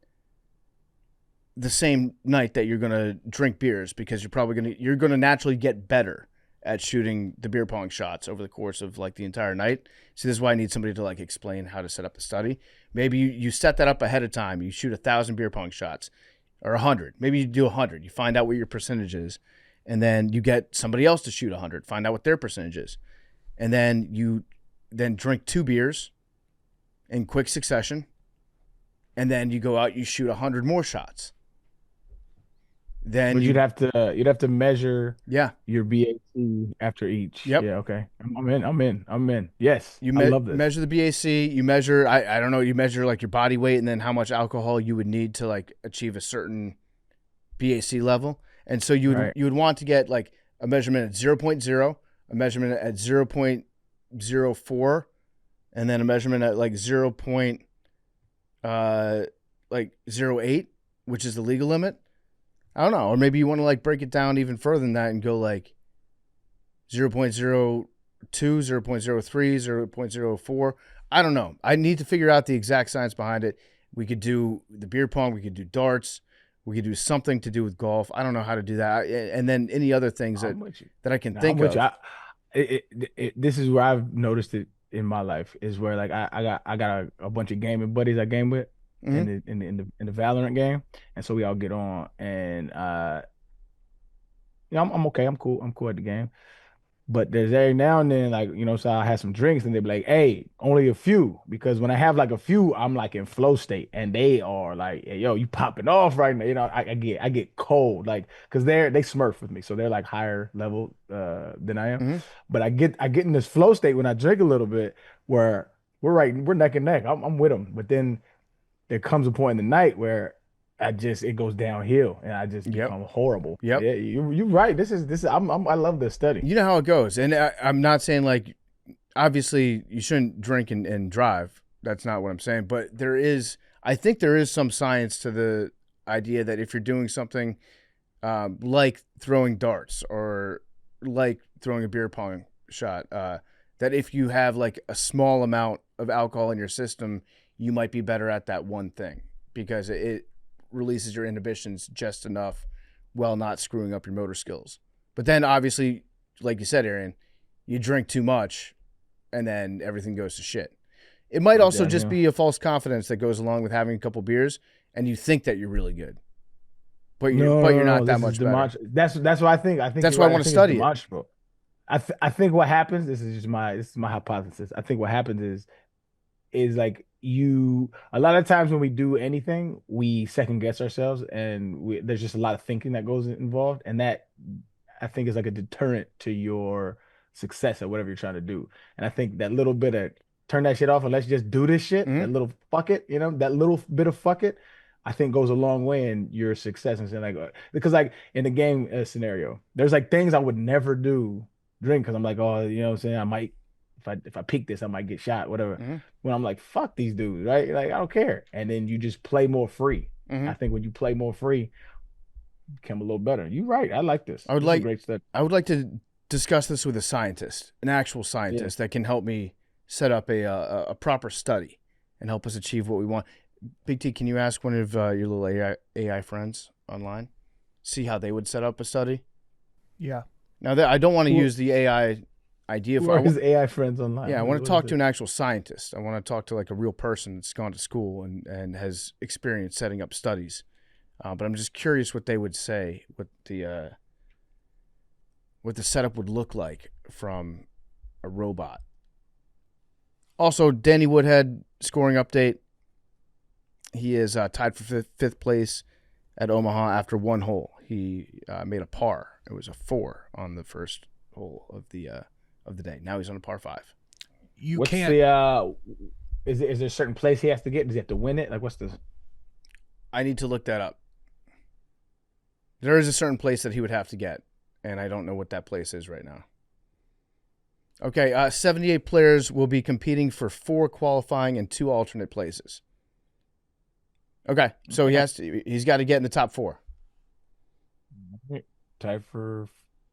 the same night that you're going to drink beers, because you're going to naturally get better at shooting the beer pong shots over the course of like the entire night. So this is why I need somebody to like explain how to set up the study. Maybe you set that up ahead of time. You shoot 1,000 beer pong shots, or 100. Maybe you do 100. You find out what your percentage is, and then you get somebody else to shoot 100. Find out what their percentage is, and then you drink 2 beers in quick succession, and then you go out, you shoot 100 more shots. Then But you'd have to measure your BAC after each. Yep. Yeah. Okay. I'm in. Yes. You I love this. measure the BAC. You measure, I don't know, you measure like your body weight and then how much alcohol you would need to like achieve a certain BAC level. And so you would want to get like a measurement at 0.0, a measurement at 0.04, and then a measurement at like 0.08, which is the legal limit. I don't know. Or maybe you want to like break it down even further than that and go like 0.02, 0.03, 0.04. I don't know. I need to figure out the exact science behind it. We could do the beer pong. We could do darts. We could do something to do with golf. I don't know how to do that. And then any other things that I can think of. This is where I've noticed it in my life, is where like I got a bunch of gaming buddies I game with. Mm-hmm. In the Valorant game, and so we all get on, and I'm okay, I'm cool at the game, but there's every now and then, like, so I have some drinks and they be like, hey, only a few, because when I have like a few, I'm like in flow state, and they are like, hey, yo, you popping off right now, I get cold, like, because they smurf with me, so they're like higher level than I am. Mm-hmm. But I get in this flow state when I drink a little bit, where we're neck and neck, I'm with them, but then there comes a point in the night where it goes downhill, and I just become horrible. Yep. Yeah, you're right. This is I love this study. You know how it goes, and I'm not saying like, obviously you shouldn't drink and drive. That's not what I'm saying. But I think there is some science to the idea that if you're doing something like throwing darts or like throwing a beer pong shot, that if you have like a small amount of alcohol in your system, you might be better at that one thing, because it releases your inhibitions just enough while not screwing up your motor skills. But then obviously, like you said, Arian, you drink too much and then everything goes to shit. It might also just be a false confidence that goes along with having a couple beers, and you think that you're really good, but you're not that much better. That's what I think. That's why I want to study it. I think what happens, this is my hypothesis. I think what happens is like, a lot of times when we do anything, we second guess ourselves, and there's just a lot of thinking that goes involved, and that I think is like a deterrent to your success at whatever you're trying to do. And I think that little bit of turn that shit off and let's just do this shit, that little fuck it, that little bit of fuck it, I think goes a long way in your success. And saying like, because like in the game scenario, there's like things I would never drink, because I'm like, oh, you know what I'm saying, I might, if I peek this, I might get shot, whatever. Mm-hmm. When I'm like, fuck these dudes, right? Like, I don't care. And then you just play more free. Mm-hmm. I think when you play more free, you become a little better. You're right. I like this. This is a great study. I would like to discuss this with a scientist, an actual scientist that can help me set up a proper study and help us achieve what we want. Big T, can you ask one of your little AI friends online, see how they would set up a study? Yeah. Now, I don't want to use the AI idea for his AI friends online. Yeah, I want to talk to an actual scientist. I want to talk to like a real person that's gone to school and has experience setting up studies. But I'm just curious what they would say, what the setup would look like from a robot. Also, Danny Woodhead scoring update. He is tied for fifth place at Omaha after one hole. He made a par. It was a 4 on the first hole of the day. Now he's on a par 5. What's the is there a certain place he has to get? Does he have to win it? Like, what's the? I need to look that up. There is a certain place that he would have to get, and I don't know what that place is right now. Okay, 78 players will be competing for 4 qualifying and 2 alternate places. Okay, so he's got to get in the top 4. Tied for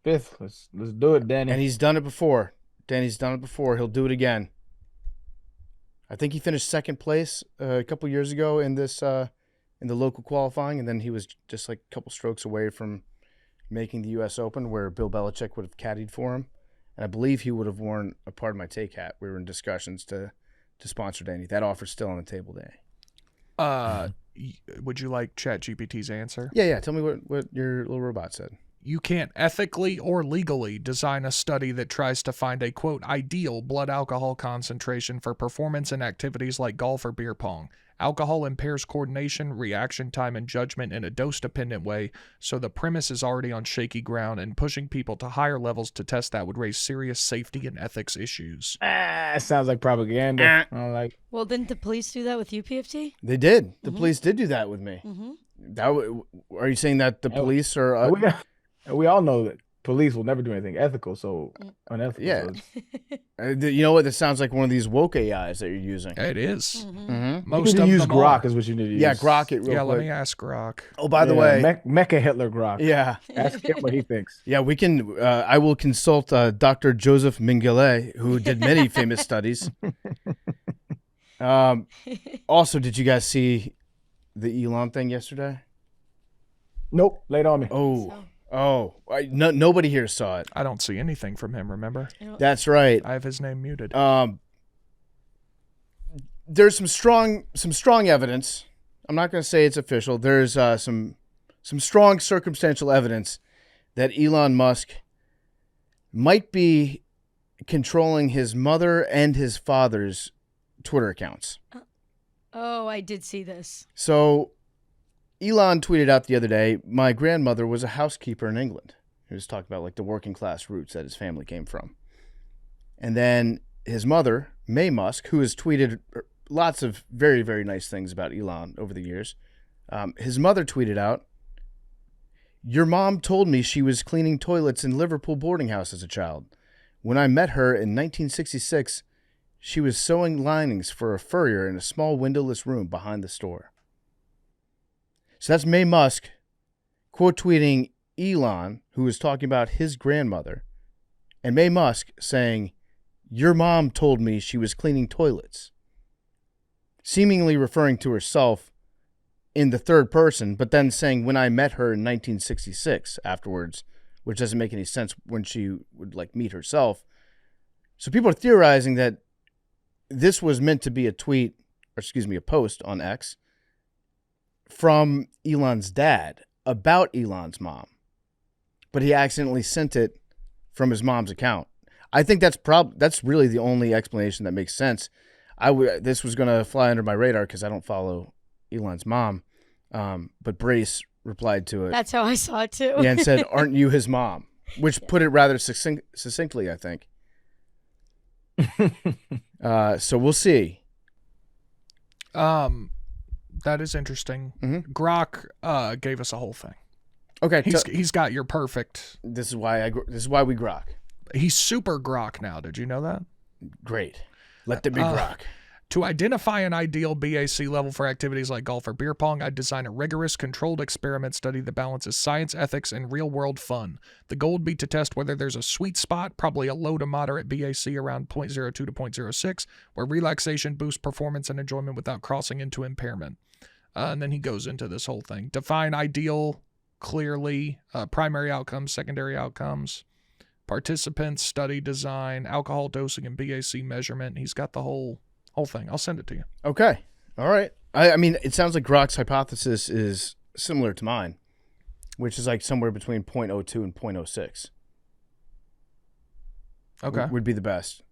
5th. Let's do it, Danny. And he's done it before. Danny's done it before. He'll do it again. I think he finished 2nd place a couple years ago in this in the local qualifying, and then he was just like a couple strokes away from making the U.S. Open, where Bill Belichick would have caddied for him, and I believe he would have worn a Part of My Take hat. We were in discussions to sponsor Danny. That offer's still on the table, Danny. Would you like ChatGPT's answer? Yeah. Tell me what your little robot said. You can't ethically or legally design a study that tries to find a, quote, ideal blood alcohol concentration for performance in activities like golf or beer pong. Alcohol impairs coordination, reaction time, and judgment in a dose-dependent way, so the premise is already on shaky ground, and pushing people to higher levels to test that would raise serious safety and ethics issues. Sounds like propaganda. I don't like. Well, didn't the police do that with you, PFT? They did. The police did do that with me. Are you saying that the police are... We all know that police will never do anything ethical, so unethical. Yeah. You know what? This sounds like one of these woke AIs that you're using. It is. Most of use Grok is what you need to use. Yeah, Grok it real quick. Let me ask Grok. Oh, by the way. Mecha Hitler Grok. Yeah. Ask him what he thinks. Yeah, we can. I will consult Dr. Joseph Mengele, who did many famous studies. Also, did you guys see the Elon thing yesterday? Nope. Lay it on me. Nobody here saw it. I don't see anything from him, remember? That's right. I have his name muted. There's some strong evidence. I'm not going to say it's official. There's some strong circumstantial evidence that Elon Musk might be controlling his mother and his father's Twitter accounts. Oh, I did see this. So Elon tweeted out the other day, my grandmother was a housekeeper in England. He was talking about like the working class roots that his family came from. And then his mother, May Musk, who has tweeted lots of very, very nice things about Elon over the years. His mother tweeted out, your mom told me she was cleaning toilets in Liverpool boarding house as a child. When I met her in 1966, she was sewing linings for a furrier in a small windowless room behind the store. So that's May Musk quote tweeting Elon, who was talking about his grandmother, and May Musk saying, your mom told me she was cleaning toilets, seemingly referring to herself in the third person, but then saying when I met her in 1966 afterwards, which doesn't make any sense when she would like meet herself. So people are theorizing that this was meant to be a post on X from Elon's dad about Elon's mom, but he accidentally sent it from his mom's account. I think that's really the only explanation that makes sense. This was going to fly under my radar because I don't follow Elon's mom, but Brace replied to it. That's how I saw it too. Yeah, and said, aren't you his mom? Which put it rather succinctly, I think. So we'll see. That is interesting. Mm-hmm. Grok gave us a whole thing. Okay, he's got your perfect. This is why we grok. He's super grok now. Did you know that? Great. Let there be grok. To identify an ideal BAC level for activities like golf or beer pong, I'd design a rigorous, controlled experiment study that balances science, ethics, and real-world fun. The goal would be to test whether there's a sweet spot, probably a low to moderate BAC around 0.02 to 0.06, where relaxation boosts performance and enjoyment without crossing into impairment. And then he goes into this whole thing. Define ideal clearly, primary outcomes, secondary outcomes, participants, study design, alcohol dosing, and BAC measurement. He's got the whole thing. I'll send it to you. Okay. All right. I mean, it sounds like Grok's hypothesis is similar to mine, which is like somewhere between 0.02 and 0.06. Okay. Would be the best.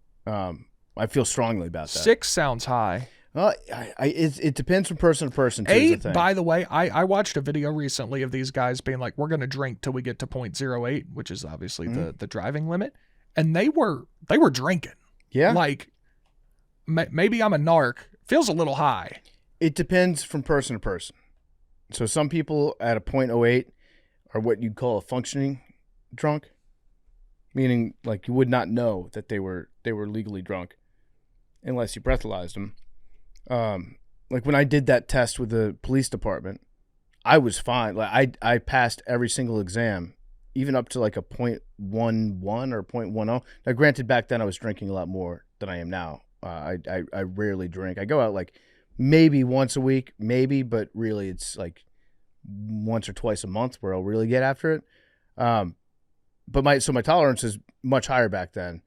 I feel strongly about that. 6 sounds high. It depends from person to person, too. 8, by the way, I watched a video recently of these guys being like, we're going to drink till we get to 0.08, which is obviously the driving limit. And they were drinking. Yeah. Like, maybe I'm a narc. Feels a little high. It depends from person to person. So some people at a 0.08 are what you'd call a functioning drunk, meaning like you would not know that they were legally drunk unless you breathalyzed them. Like when I did that test with the police department, I was fine. Like I passed every single exam, even up to like a 0.11 or 0.10. Now, granted, back then I was drinking a lot more than I am now. I rarely drink. I go out like maybe once a week, but really it's like once or twice a month where I'll really get after it. But my tolerance is much higher back then.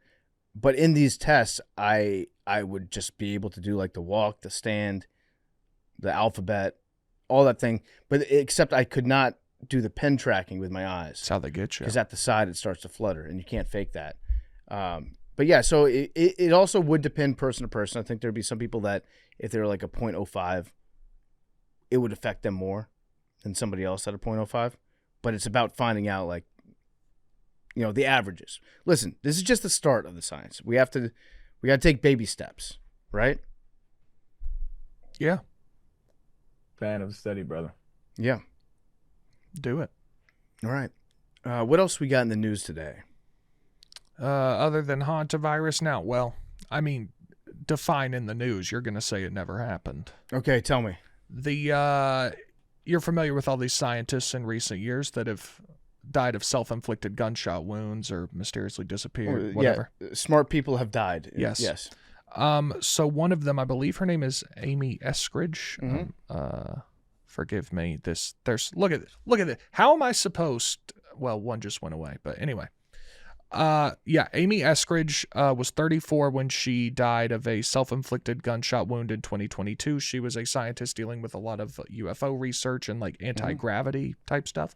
But in these tests, I would just be able to do like the walk, the stand, the alphabet, all that thing. But except I could not do the pen tracking with my eyes. That's how they get you. Because at the side it starts to flutter, and you can't fake that. But yeah, so it also would depend person to person. I think there'd be some people that if they're like a 0.05, it would affect them more than somebody else at a 0.05. But it's about finding out like, the averages. Listen, this is just the start of the science. We got to take baby steps, right? Yeah. Fan of the study, brother. Yeah. Do it. All right. What else we got in the news today? Other than Hantavirus now, well, I mean, define in the news. You're going to say it never happened. Okay, tell me. You're familiar with all these scientists in recent years that have died of self-inflicted gunshot wounds or mysteriously disappeared, whatever. Yeah, smart people have died. Yes. Yes. So one of them, I believe her name is Amy Eskridge. Forgive me. Look at this. How am I supposed? Well, one just went away, but anyway. Amy Eskridge was 34 when she died of a self-inflicted gunshot wound in 2022. She was a scientist dealing with a lot of UFO research and like anti-gravity type stuff.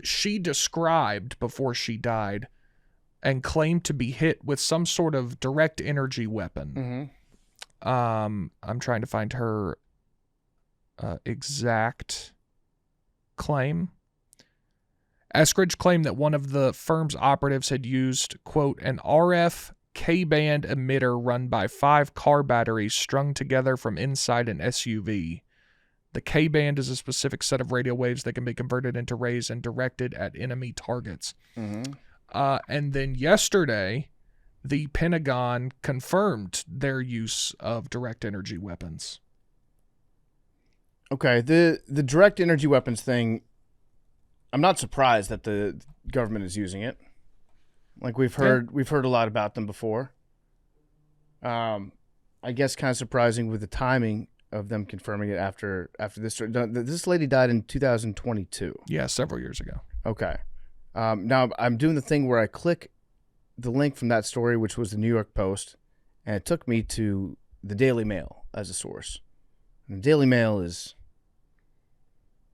She described before she died and claimed to be hit with some sort of direct energy weapon. I'm trying to find her exact claim. Eskridge claimed that one of the firm's operatives had used, quote, an RF K-band emitter run by 5 car batteries strung together from inside an SUV. The K-band is a specific set of radio waves that can be converted into rays and directed at enemy targets. And then yesterday, the Pentagon confirmed their use of direct energy weapons. Okay, the direct energy weapons thing, I'm not surprised that the government is using it. Like we've heard a lot about them before. I guess kind of surprising with the timing of them confirming it after this. This lady died in 2022. Yeah, several years ago. Okay. Now I'm doing the thing where I click the link from that story, which was the New York Post, and it took me to the Daily Mail as a source. And the Daily Mail is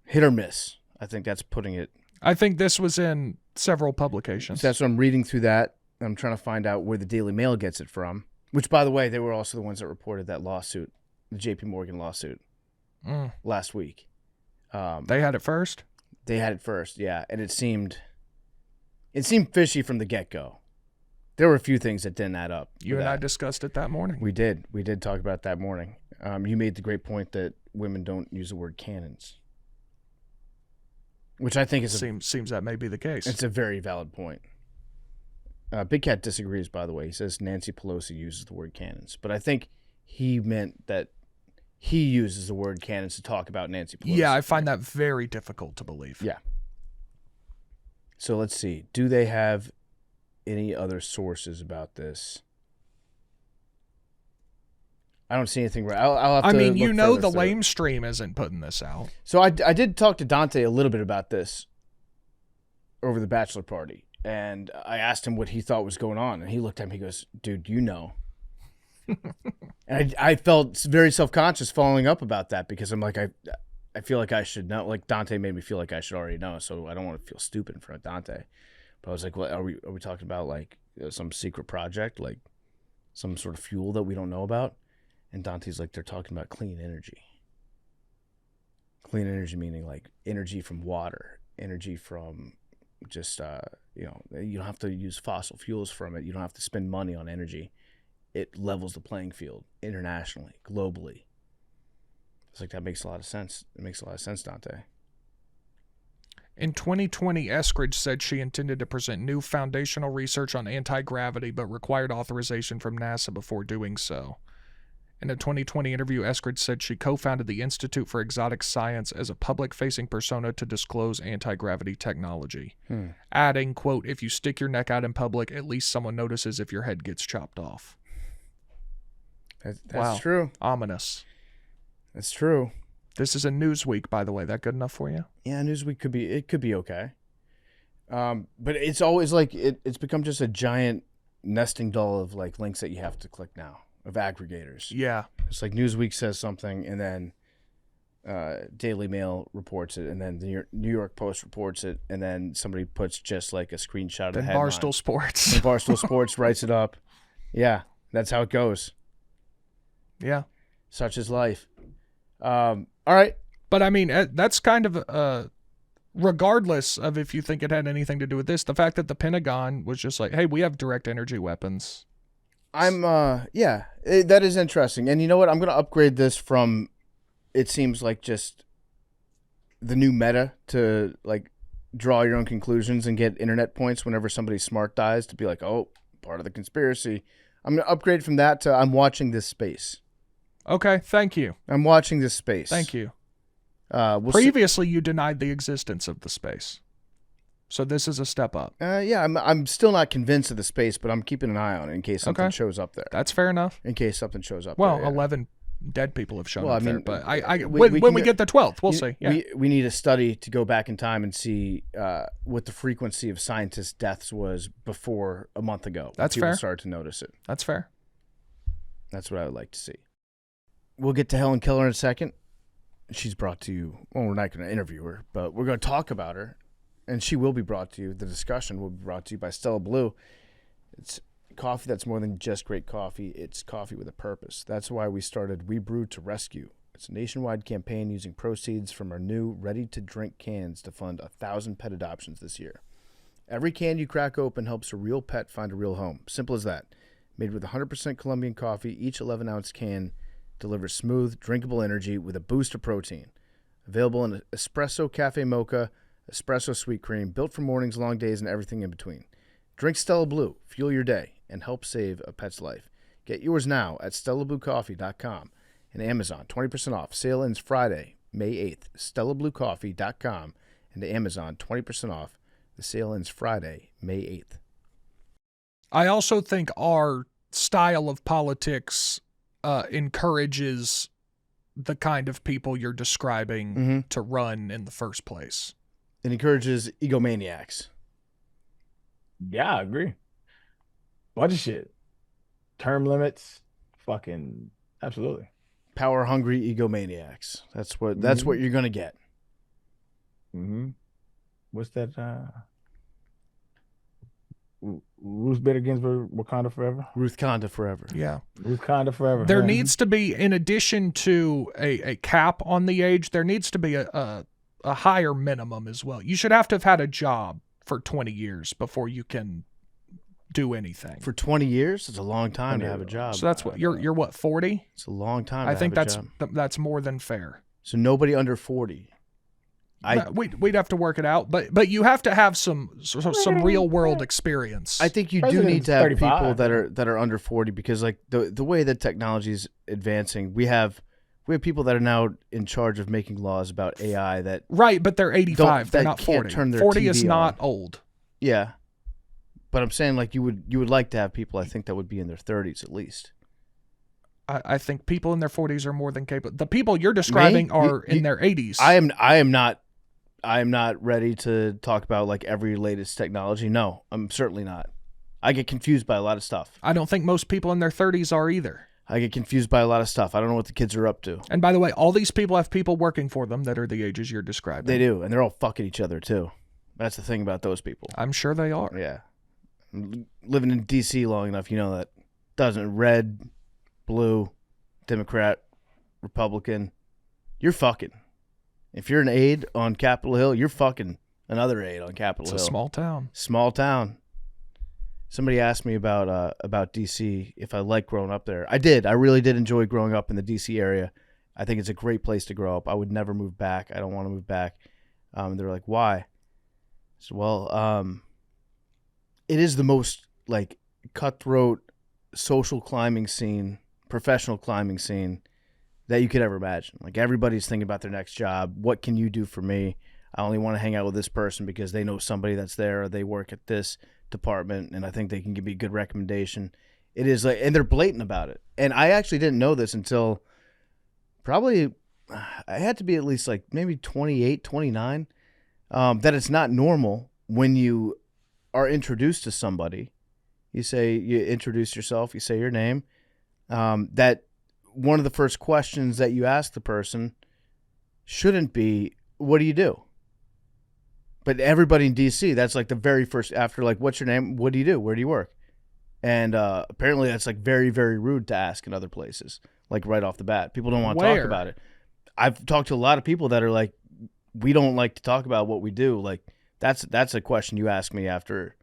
hit or miss. I think that's putting it. I think this was in several publications. So that's what I'm reading through that. I'm trying to find out where the Daily Mail gets it from, which, by the way, they were also the ones that reported that lawsuit, the J.P. Morgan lawsuit, last week. They had it first? They had it first, yeah. And it seemed fishy from the get-go. There were a few things that didn't add up. You and I discussed it that morning. We did. We did talk about it that morning. You made the great point that women don't use the word cannons, which I think is seems that may be the case. It's a very valid point. Big Cat disagrees, by the way. He says Nancy Pelosi uses the word cannons, but I think he meant that he uses the word cannons to talk about Nancy Pelosi. Yeah, I find that very difficult to believe. Yeah. So let's see. Do they have any other sources about this? I don't see anything right. I'll have to look the through. Lame stream isn't putting this out. So I did talk to Dante a little bit about this over the bachelor party, and I asked him what he thought was going on, and he looked at me, he goes, dude, you know. And I felt very self-conscious following up about that because I'm like, I feel like I should know. Like Dante made me feel like I should already know, so I don't want to feel stupid in front of Dante. But I was like, well, are we talking about like some secret project? Like some sort of fuel that we don't know about. And Dante's like, they're talking about clean energy. Clean energy meaning like energy from water, energy from just, you don't have to use fossil fuels from it. You don't have to spend money on energy. It levels the playing field internationally, globally. It's like, that makes a lot of sense. It makes a lot of sense, Dante. In 2020, Eskridge said she intended to present new foundational research on anti-gravity, but required authorization from NASA before doing so. In a 2020 interview, Eskridge said she co-founded the Institute for Exotic Science as a public-facing persona to disclose anti-gravity technology, adding, quote, "If you stick your neck out in public, at least someone notices if your head gets chopped off." That's Wow. true. Ominous. That's true. This is a Newsweek, by the way. That good enough for you? Yeah, Newsweek could be okay. But it's always like it's become just a giant nesting doll of like links that you have to click now, of aggregators. Yeah. It's like Newsweek says something, and then Daily Mail reports it, and then the New York Post reports it, and then somebody puts just like a screenshot of the Then headline. Barstool Sports. And Barstool Sports writes it up. Yeah, that's how it goes. Yeah. Such is life. All right. But I mean, that's kind of, regardless of if you think it had anything to do with this, the fact that the Pentagon was just like, hey, we have direct energy weapons. That is interesting. And you know what? I'm going to upgrade this from, it seems like just the new meta to like draw your own conclusions and get internet points whenever somebody smart dies, to be like, oh, part of the conspiracy. I'm going to upgrade from that to I'm watching this space. Okay, thank you. I'm watching this space. Thank you. We'll Previously, you denied the existence of the space. So this is a step up. I'm still not convinced of the space, but I'm keeping an eye on it in case something shows up there. That's fair enough. In case something shows up well, there. Yeah. 11 dead people have shown Well, up I mean, there. But we we get the 12th, we'll see. Yeah. We need a study to go back in time and see what the frequency of scientist deaths was before a month ago. That's people fair. started to notice it. That's fair. That's what I would like to see. We'll get to Helen Keller in a second. She's brought to you, well, we're not going to interview her, but we're going to talk about her, and she will be brought to you. The discussion will be brought to you by Stella Blue. It's coffee that's more than just great coffee. It's coffee with a purpose. That's why we started We Brew to Rescue. It's a nationwide campaign using proceeds from our new ready-to-drink cans to fund 1,000 pet adoptions this year. Every can you crack open helps a real pet find a real home. Simple as that. Made with 100% Colombian coffee, each 11-ounce can delivers smooth, drinkable energy with a boost of protein. Available in espresso cafe mocha, espresso sweet cream, built for mornings, long days, and everything in between. Drink Stella Blue, fuel your day, and help save a pet's life. Get yours now at StellaBlueCoffee.com and Amazon. 20% off. Sale ends Friday, May 8th. StellaBlueCoffee.com and Amazon. 20% off. The sale ends Friday, May 8th. I also think our style of politics encourages the kind of people you're describing to run in the first place. It encourages egomaniacs. Yeah, I agree. Bunch of shit. Term limits. Fucking absolutely. Power hungry egomaniacs. That's what you're gonna get. What's that? Ruth Bader Ginsburg, Wakanda Forever. Ruth Conda forever. Yeah. Ruth Conda Forever. There needs to be, in addition to a cap on the age, there needs to be a higher minimum as well. You should have to have had a job for 20 years before you can do anything. For 20 years? It's a long time to have a job. So that's what you're what, 40? It's a long time. I to think have a job. that's more than fair. So nobody under 40. We'd have to work it out, but you have to have some real world experience. I think you do need to have people that are under 40, because like the way that technology is advancing, we have people that are now in charge of making laws about AI that right, but they're 85. They're not 40. Turn their 40 TV is not old. Yeah, but I'm saying like you would like to have people, I think, that would be in their 30s at least. I think people in their 40s are more than capable. The people you're describing are in their 80s. I am not ready to talk about like every latest technology. No, I'm certainly not. I get confused by a lot of stuff. I don't think most people in their 30s are either. I get confused by a lot of stuff. I don't know what the kids are up to. And by the way, all these people have people working for them that are the ages you're describing. They do, and they're all fucking each other too. That's the thing about those people. I'm sure they are. Yeah. Living in D.C. long enough, you know that Doesn't red, blue, Democrat, Republican. You're fucking. If you're an aide on Capitol Hill, you're fucking another aide on Capitol Hill. It's a small town. Small town. Somebody asked me about D.C. if I liked growing up there. I did. I really did enjoy growing up in the D.C. area. I think it's a great place to grow up. I would never move back. I don't want to move back. They're like, why? So, well, it is the most like cutthroat social climbing scene, professional climbing scene that you could ever imagine. Like everybody's thinking about their next job. What can you do for me? I only want to hang out with this person because they know somebody that's there or they work at this department and I think they can give me a good recommendation. It is like, and they're blatant about it. And I actually didn't know this until probably I had to be at least like maybe 28, 29, that it's not normal when you are introduced to somebody. You introduce yourself, you say your name, that one of the first questions that you ask the person shouldn't be, what do you do? But everybody in D.C., that's like the very first, after like, what's your name? What do you do? Where do you work? And apparently that's like very, very rude to ask in other places, like right off the bat. People don't want to talk about it. I've talked to a lot of people that are like, we don't like to talk about what we do. Like that's a question you ask me after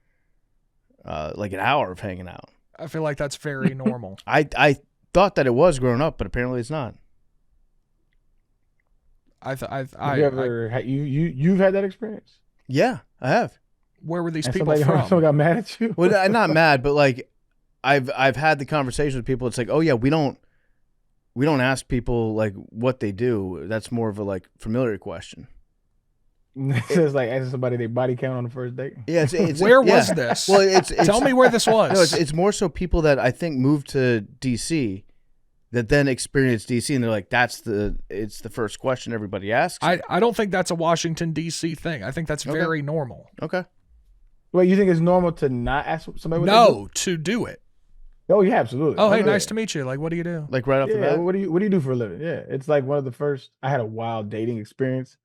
like an hour of hanging out. I feel like that's very normal. I thought that it was growing up, but apparently it's not. Have you ever you've had that experience? Yeah, I have. Where were these And people from? Someone got mad at you? Well, I'm not mad, but like I've had the conversation with people. It's like, oh yeah, we don't ask people like what they do. That's more of a like familiar question. It's like asking somebody their body count on the first date. Yeah, it's where was this? Well, it's tell me where this was. No, it's more so people that I think moved to DC that then experience DC and they're like, it's the first question everybody asks. I don't think that's a Washington D.C. thing. I think that's very normal. Okay. Well, you think it's normal to not ask somebody? No, to do it. Oh yeah, absolutely. Oh hey, nice to meet you. Like, what do you do? Like right off the bat. What do you do for a living? Yeah, it's like one of the first. I had a wild dating experience.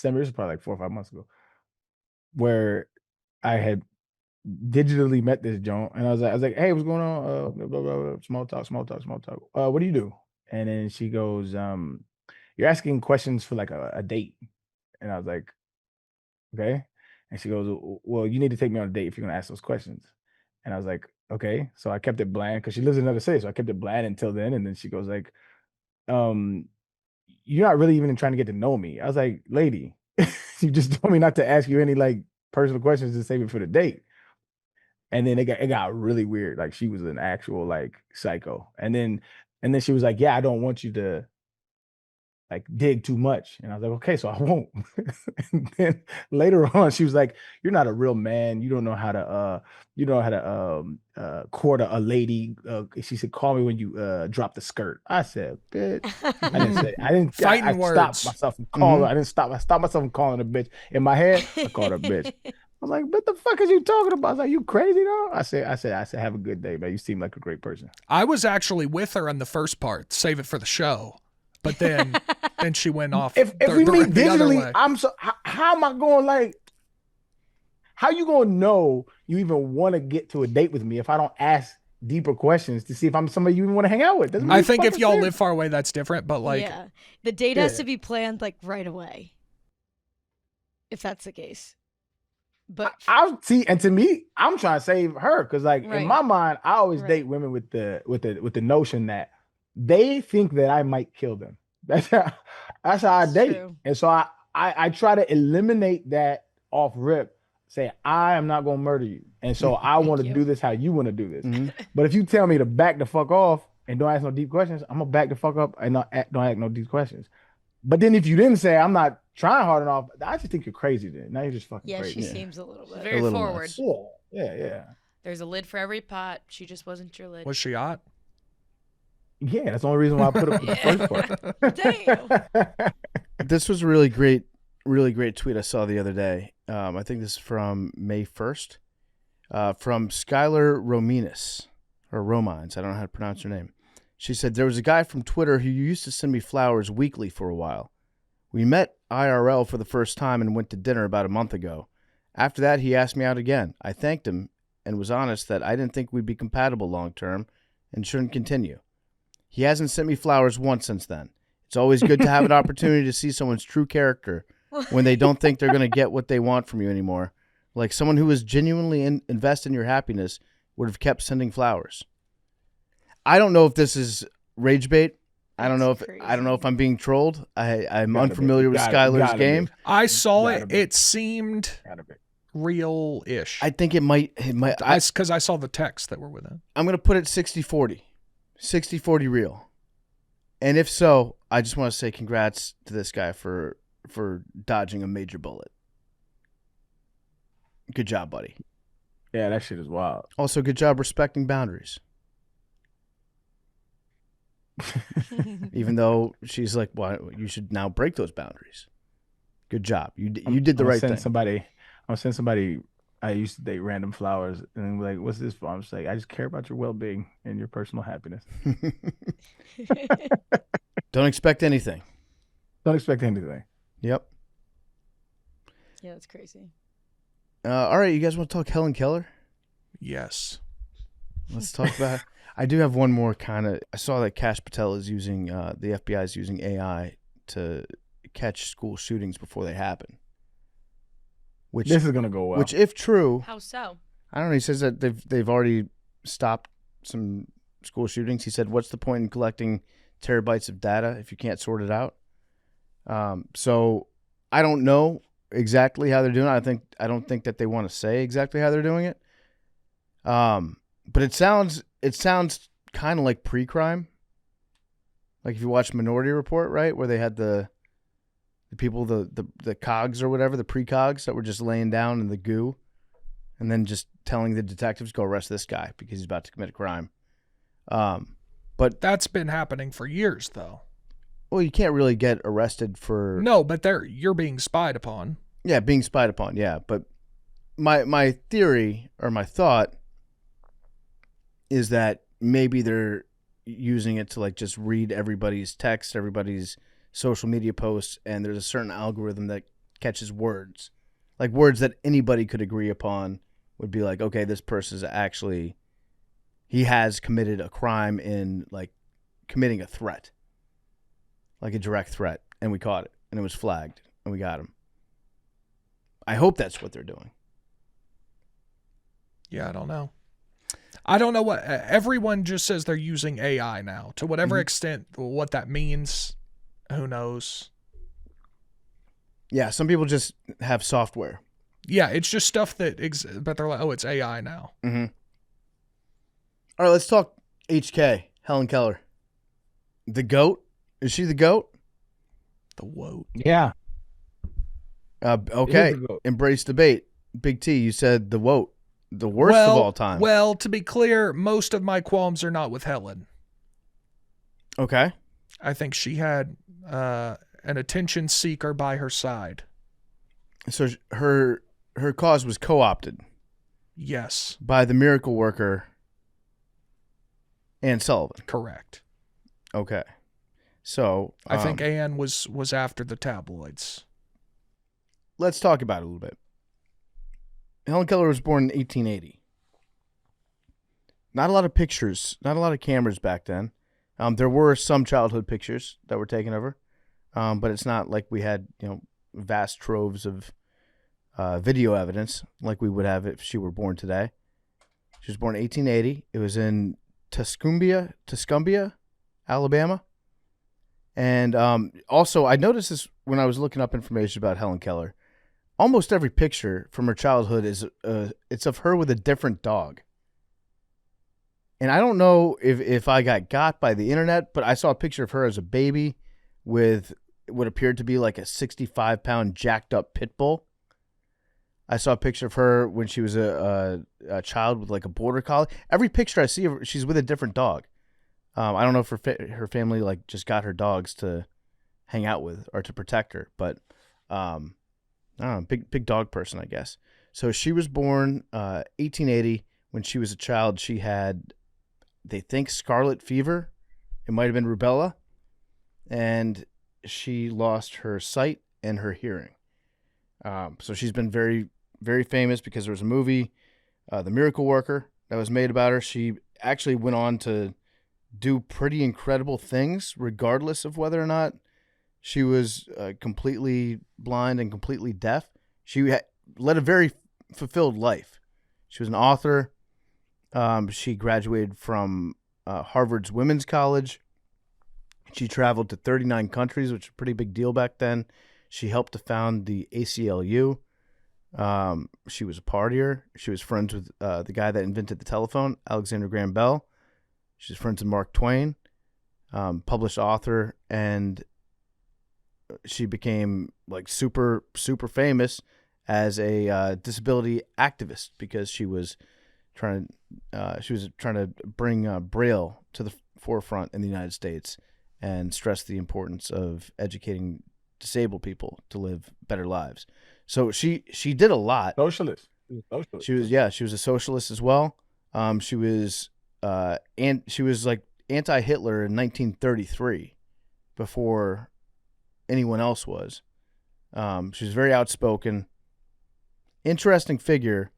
This was probably like 4 or 5 months ago, where I had digitally met this Joan, and I was like, hey, what's going on? Blah, blah, blah, small talk. What do you do? And then she goes, you're asking questions for like a date, and I was like, okay. And she goes, well, you need to take me on a date if you're gonna ask those questions. And I was like, okay. So I kept it bland because she lives in another city, so I kept it bland until then. And then she goes like, you're not really even trying to get to know me. I was like, lady, you just told me not to ask you any like personal questions to save it for the date. And then it got really weird. Like she was an actual like psycho. And then she was like, yeah, I don't want you to like dig too much. And I was like, okay, so I won't. And then later on, she was like, you're not a real man. You don't know how to court a lady. She said, call me when you drop the skirt. I said, bitch. Stop myself from calling her. I stopped myself from calling her bitch. In my head, I called her bitch. I was like, what the fuck is you talking about? I was like, you crazy though? I said, have a good day, man. You seem like a great person. I was actually with her on the first part. Save it for the show. But then she went off. If we meet digitally, how am I going like? How you gonna know you even want to get to a date with me if I don't ask deeper questions to see if I'm somebody you even want to hang out with? I think if y'all live far away, that's different. But like, yeah, the date has to be planned like right away. If that's the case. But I'll see, and to me, I'm trying to save her because like in my mind, I always date women with the notion that they think that I might kill them. That's how I date. True. And so I try to eliminate that off rip, say, I am not going to murder you. And so I want to do this how you want to do this. Mm-hmm. But if you tell me to back the fuck off and don't ask no deep questions, I'm going to back the fuck up and don't ask no deep questions. But then if you didn't say, I'm not trying hard enough, I just think you're crazy then. Now you're just fucking crazy. Yeah, she seems a little bit. Very forward. Yeah. There's a lid for every pot. She just wasn't your lid. Was she hot? Yeah, that's the only reason why I put up with the first part. Damn. This was a really great tweet I saw the other day. I think this is from May 1st. From Skylar Rominas, or Romines. I don't know how to pronounce her name. She said, there was a guy from Twitter who used to send me flowers weekly for a while. We met IRL for the first time and went to dinner about a month ago. After that, he asked me out again. I thanked him and was honest that I didn't think we'd be compatible long term and shouldn't continue. He hasn't sent me flowers once since then. It's always good to have an opportunity to see someone's true character when they don't think they're going to get what they want from you anymore. Like someone who is genuinely invested in your happiness would have kept sending flowers. I don't know if this is rage bait. I don't know if I'm being trolled. I'm unfamiliar with Skylar's game. I saw it. It seemed real-ish. I think it might. Because I saw the texts that were with it. I'm going to put it 60-40. 60-40 real. And if so, I just want to say congrats to this guy for dodging a major bullet. Good job, buddy. Yeah, that shit is wild. Also, good job respecting boundaries. Even though she's like, well, you should now break those boundaries. Good job. You did the right thing. I'll send somebody. I used to date random flowers and be like, what's this for? I'm just like, I just care about your well-being and your personal happiness. Don't expect anything. Don't expect anything. Yep. Yeah, that's crazy. All right, you guys want to talk Helen Keller? Yes. Let's talk about. I do have one more kind of. I saw that Kash Patel is using the FBI is using AI to catch school shootings before they happen. Which this is gonna go well. Which, if true, How so? I don't know. He says that they've already stopped some school shootings. He said, "What's the point in collecting terabytes of data if you can't sort it out?" So I don't know exactly how they're doing it. I don't think that they want to say exactly how they're doing it. But it sounds kind of like pre-crime. Like if you watch Minority Report, right, where they had the people, the cogs or whatever, the precogs that were just laying down in the goo, and then just telling the detectives, go arrest this guy because he's about to commit a crime. But that's been happening for years, though. Well, you can't really get arrested for... No, but you're being spied upon. Yeah, being spied upon, yeah. But my theory, or my thought, is that maybe they're using it to like just read everybody's text, everybody's social media posts, and there's a certain algorithm that catches words. Like words that anybody could agree upon would be like, okay, this person is actually... he has committed a crime in like committing a threat. Like a direct threat, and we caught it, and it was flagged, and we got him. I hope that's what they're doing. Yeah, I don't know. I don't know what... everyone just says they're using AI now. To whatever extent, what that means, who knows? Yeah, some people just have software. Yeah, it's just stuff that... but they're like, oh, it's AI now. Mm-hmm. All right, let's talk HK, Helen Keller. The GOAT? Is she the GOAT? The woat. Yeah. Okay. Embrace debate. Big T, you said the woat. The worst of all time. Well, to be clear, most of my qualms are not with Helen. Okay. I think she had an attention seeker by her side. So her cause was co-opted. Yes. By the miracle worker Ann Sullivan. Correct. Okay. So I think Ann was after the tabloids. Let's talk about it a little bit. Helen Keller was born in 1880. Not a lot of pictures, not a lot of cameras back then. There were some childhood pictures that were taken of her, but it's not like we had, vast troves of video evidence like we would have if she were born today. She was born in 1880. It was in Tuscumbia, Alabama. And also, I noticed this when I was looking up information about Helen Keller. Almost every picture from her childhood is it's of her with a different dog. And I don't know if I got by the internet, but I saw a picture of her as a baby with what appeared to be like a 65-pound jacked up pit bull. I saw a picture of her when she was a child with like a border collie. Every picture I see of her, she's with a different dog. I don't know if her family like just got her dogs to hang out with or to protect her, but I don't know, big dog person, I guess. So she was born 1880. When she was a child, she had, they think, scarlet fever. It might have been rubella, and she lost her sight and her hearing. So she's been very, very famous because there was a movie, The Miracle Worker, that was made about her. She actually went on to do pretty incredible things, regardless of whether or not she was completely blind and completely deaf. She led a very fulfilled life. She was an author. She graduated from Harvard's Women's College. She traveled to 39 countries, which was a pretty big deal back then. She helped to found the ACLU. She was a partier. She was friends with the guy that invented the telephone, Alexander Graham Bell. She's friends with Mark Twain, published author, and she became like super famous as a disability activist because she was trying to bring Braille to the forefront in the United States and stress the importance of educating disabled people to live better lives. So she did a lot. Socialist. She was a socialist as well. She was like anti-Hitler in 1933 before anyone else was. She was very outspoken. Interesting figure.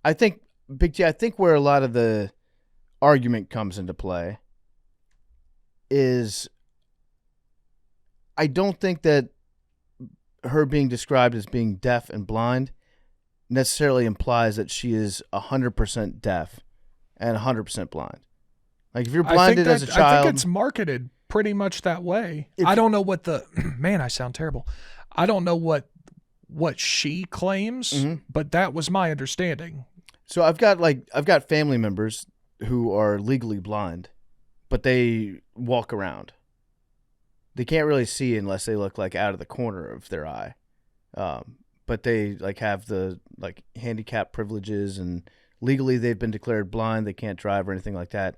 I think, Big T, I think where a lot of the argument comes into play is I don't think that her being described as being deaf and blind necessarily implies that she is 100% deaf and 100% blind. Like if you're blinded as a child, I think it's marketed pretty much that way. I don't know what the man. I sound terrible. I don't know what she claims, but that was my understanding. So I've got family members who are legally blind, but they walk around. They can't really see unless they look like out of the corner of their eye. But they like have the like handicap privileges, and legally they've been declared blind. They can't drive or anything like that.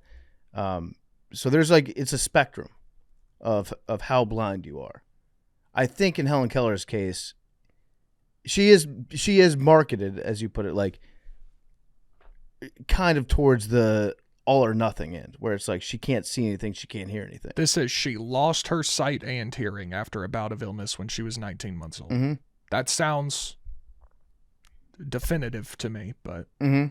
So there's it's a spectrum of how blind you are. I think in Helen Keller's case, she is marketed, as you put it, like kind of towards the all or nothing end, where it's like she can't see anything, she can't hear anything. This says she lost her sight and hearing after a bout of illness when she was 19 months old. Mm-hmm. That sounds definitive to me, but. Mm-hmm.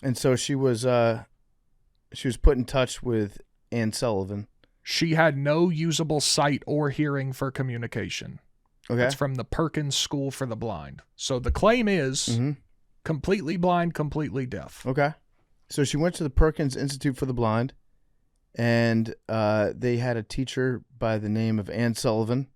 And so she was put in touch with Anne Sullivan. She had no usable sight or hearing for communication. Okay. That's from the Perkins School for the Blind. So the claim is completely blind, completely deaf. Okay. So she went to the Perkins Institute for the Blind, and they had a teacher by the name of Anne Sullivan.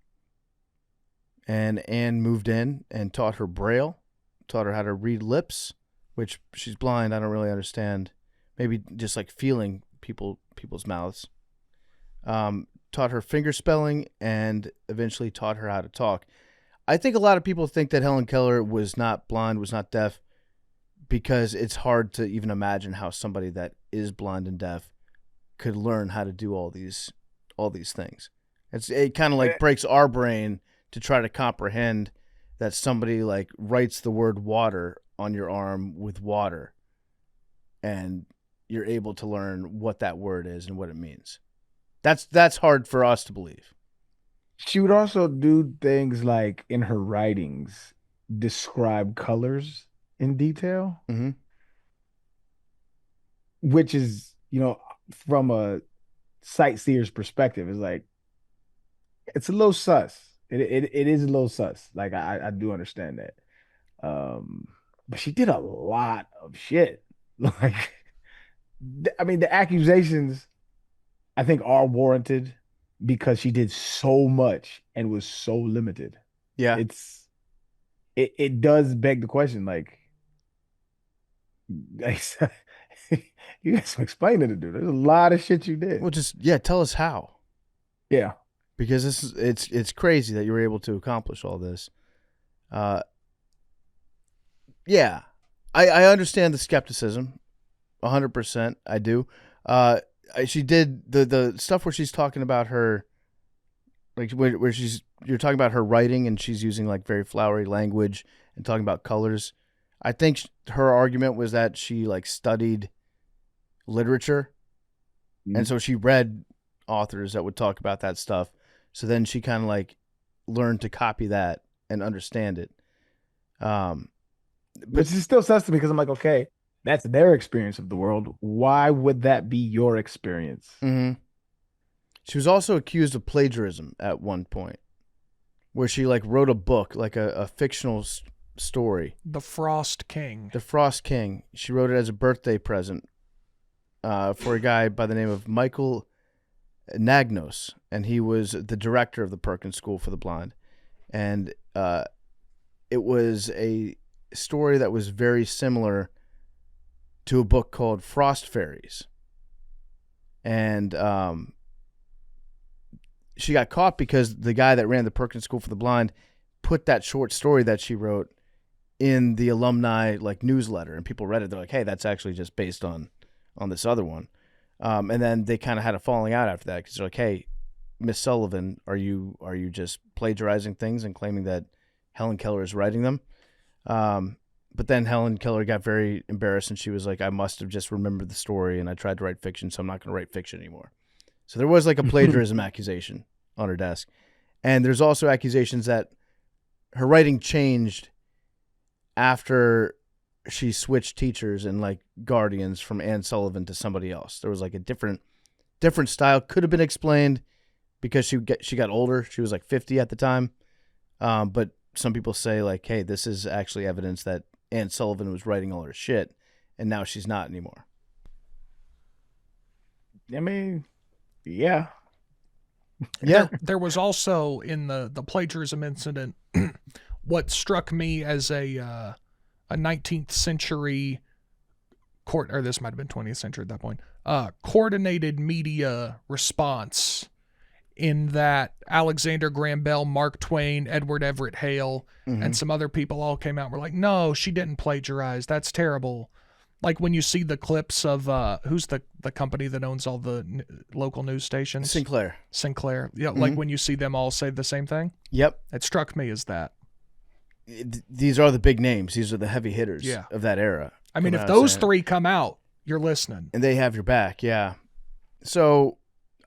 And Anne moved in and taught her Braille, taught her how to read lips, which she's blind. I don't really understand. Maybe just like feeling people's mouths. Taught her finger spelling, and eventually taught her how to talk. I think a lot of people think that Helen Keller was not blind, was not deaf, because it's hard to even imagine how somebody that is blind and deaf could learn how to do all these things. It kind of like breaks our brain to try to comprehend that somebody like writes the word water on your arm with water, and you're able to learn what that word is and what it means. That's hard for us to believe. She would also do things like in her writings describe colors in detail, which is, from a sightseer's perspective, is like it's a little sus. It is a little sus. Like I do understand that, but she did a lot of shit. Like, I mean, the accusations I think are warranted because she did so much and was so limited. Yeah, it does beg the question, like you got some explaining to do. There's a lot of shit you did. Well, tell us how. Yeah, because it's crazy that you were able to accomplish all this. Yeah, I understand the skepticism, 100%. I do. She did the stuff where she's talking about her, like where you're talking about her writing, and she's using like very flowery language and talking about colors. I think her argument was that she like studied literature, and so she read authors that would talk about that stuff. So then she kind of like learned to copy that and understand it. But it's still sus to me because I'm like, okay, That's their experience of the world. Why would that be your experience? Mm-hmm. She was also accused of plagiarism at one point, where she like wrote a book, like a fictional story. The Frost King. The Frost King. She wrote it as a birthday present for a guy by the name of Michael Nagnos, and he was the director of the Perkins School for the Blind. And it was a story that was very similar to a book called Frost Fairies. And she got caught because the guy that ran the Perkins School for the Blind put that short story that she wrote in the alumni like newsletter, and people read it. They're like, "Hey, that's actually just based on this other one." And then they kind of had a falling out after that because they're like, "Hey, Miss Sullivan, are you just plagiarizing things and claiming that Helen Keller is writing them?" But then Helen Keller got very embarrassed, and she was like, "I must have just remembered the story, and I tried to write fiction, so I'm not going to write fiction anymore." So there was like a plagiarism accusation on her desk. And there's also accusations that her writing changed after she switched teachers and like guardians from Anne Sullivan to somebody else. There was like a different style. Could have been explained because she got older. She was like 50 at the time. But some people say like, hey, this is actually evidence that Anne Sullivan was writing all her shit and now she's not anymore. I mean, yeah. Yeah. There was also in the plagiarism incident what struck me as a 19th century or this might have been 20th century at that point, coordinated media response in that Alexander Graham Bell, Mark Twain, Edward Everett Hale, and some other people all came out and were like, no, she didn't plagiarize. That's terrible. Like when you see the clips of who's the company that owns all the local news stations? Sinclair. Yeah, like when you see them all say the same thing? Yep. It struck me as that. These are the big names. These are the heavy hitters of that era. I mean, if those three come out, you're listening. And they have your back, yeah. So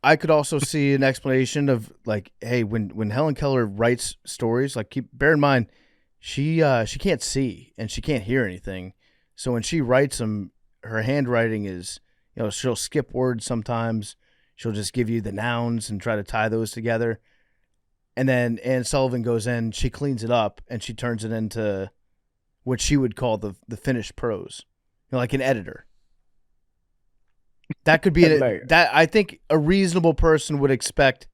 I could also see an explanation of like, hey, when Helen Keller writes stories, like bear in mind, she can't see and she can't hear anything. So when she writes them, her handwriting is, she'll skip words sometimes. She'll just give you the nouns and try to tie those together. And then Anne Sullivan goes in, she cleans it up, and she turns it into what she would call the finished prose, like an editor. That could be that. I think a reasonable person would expect.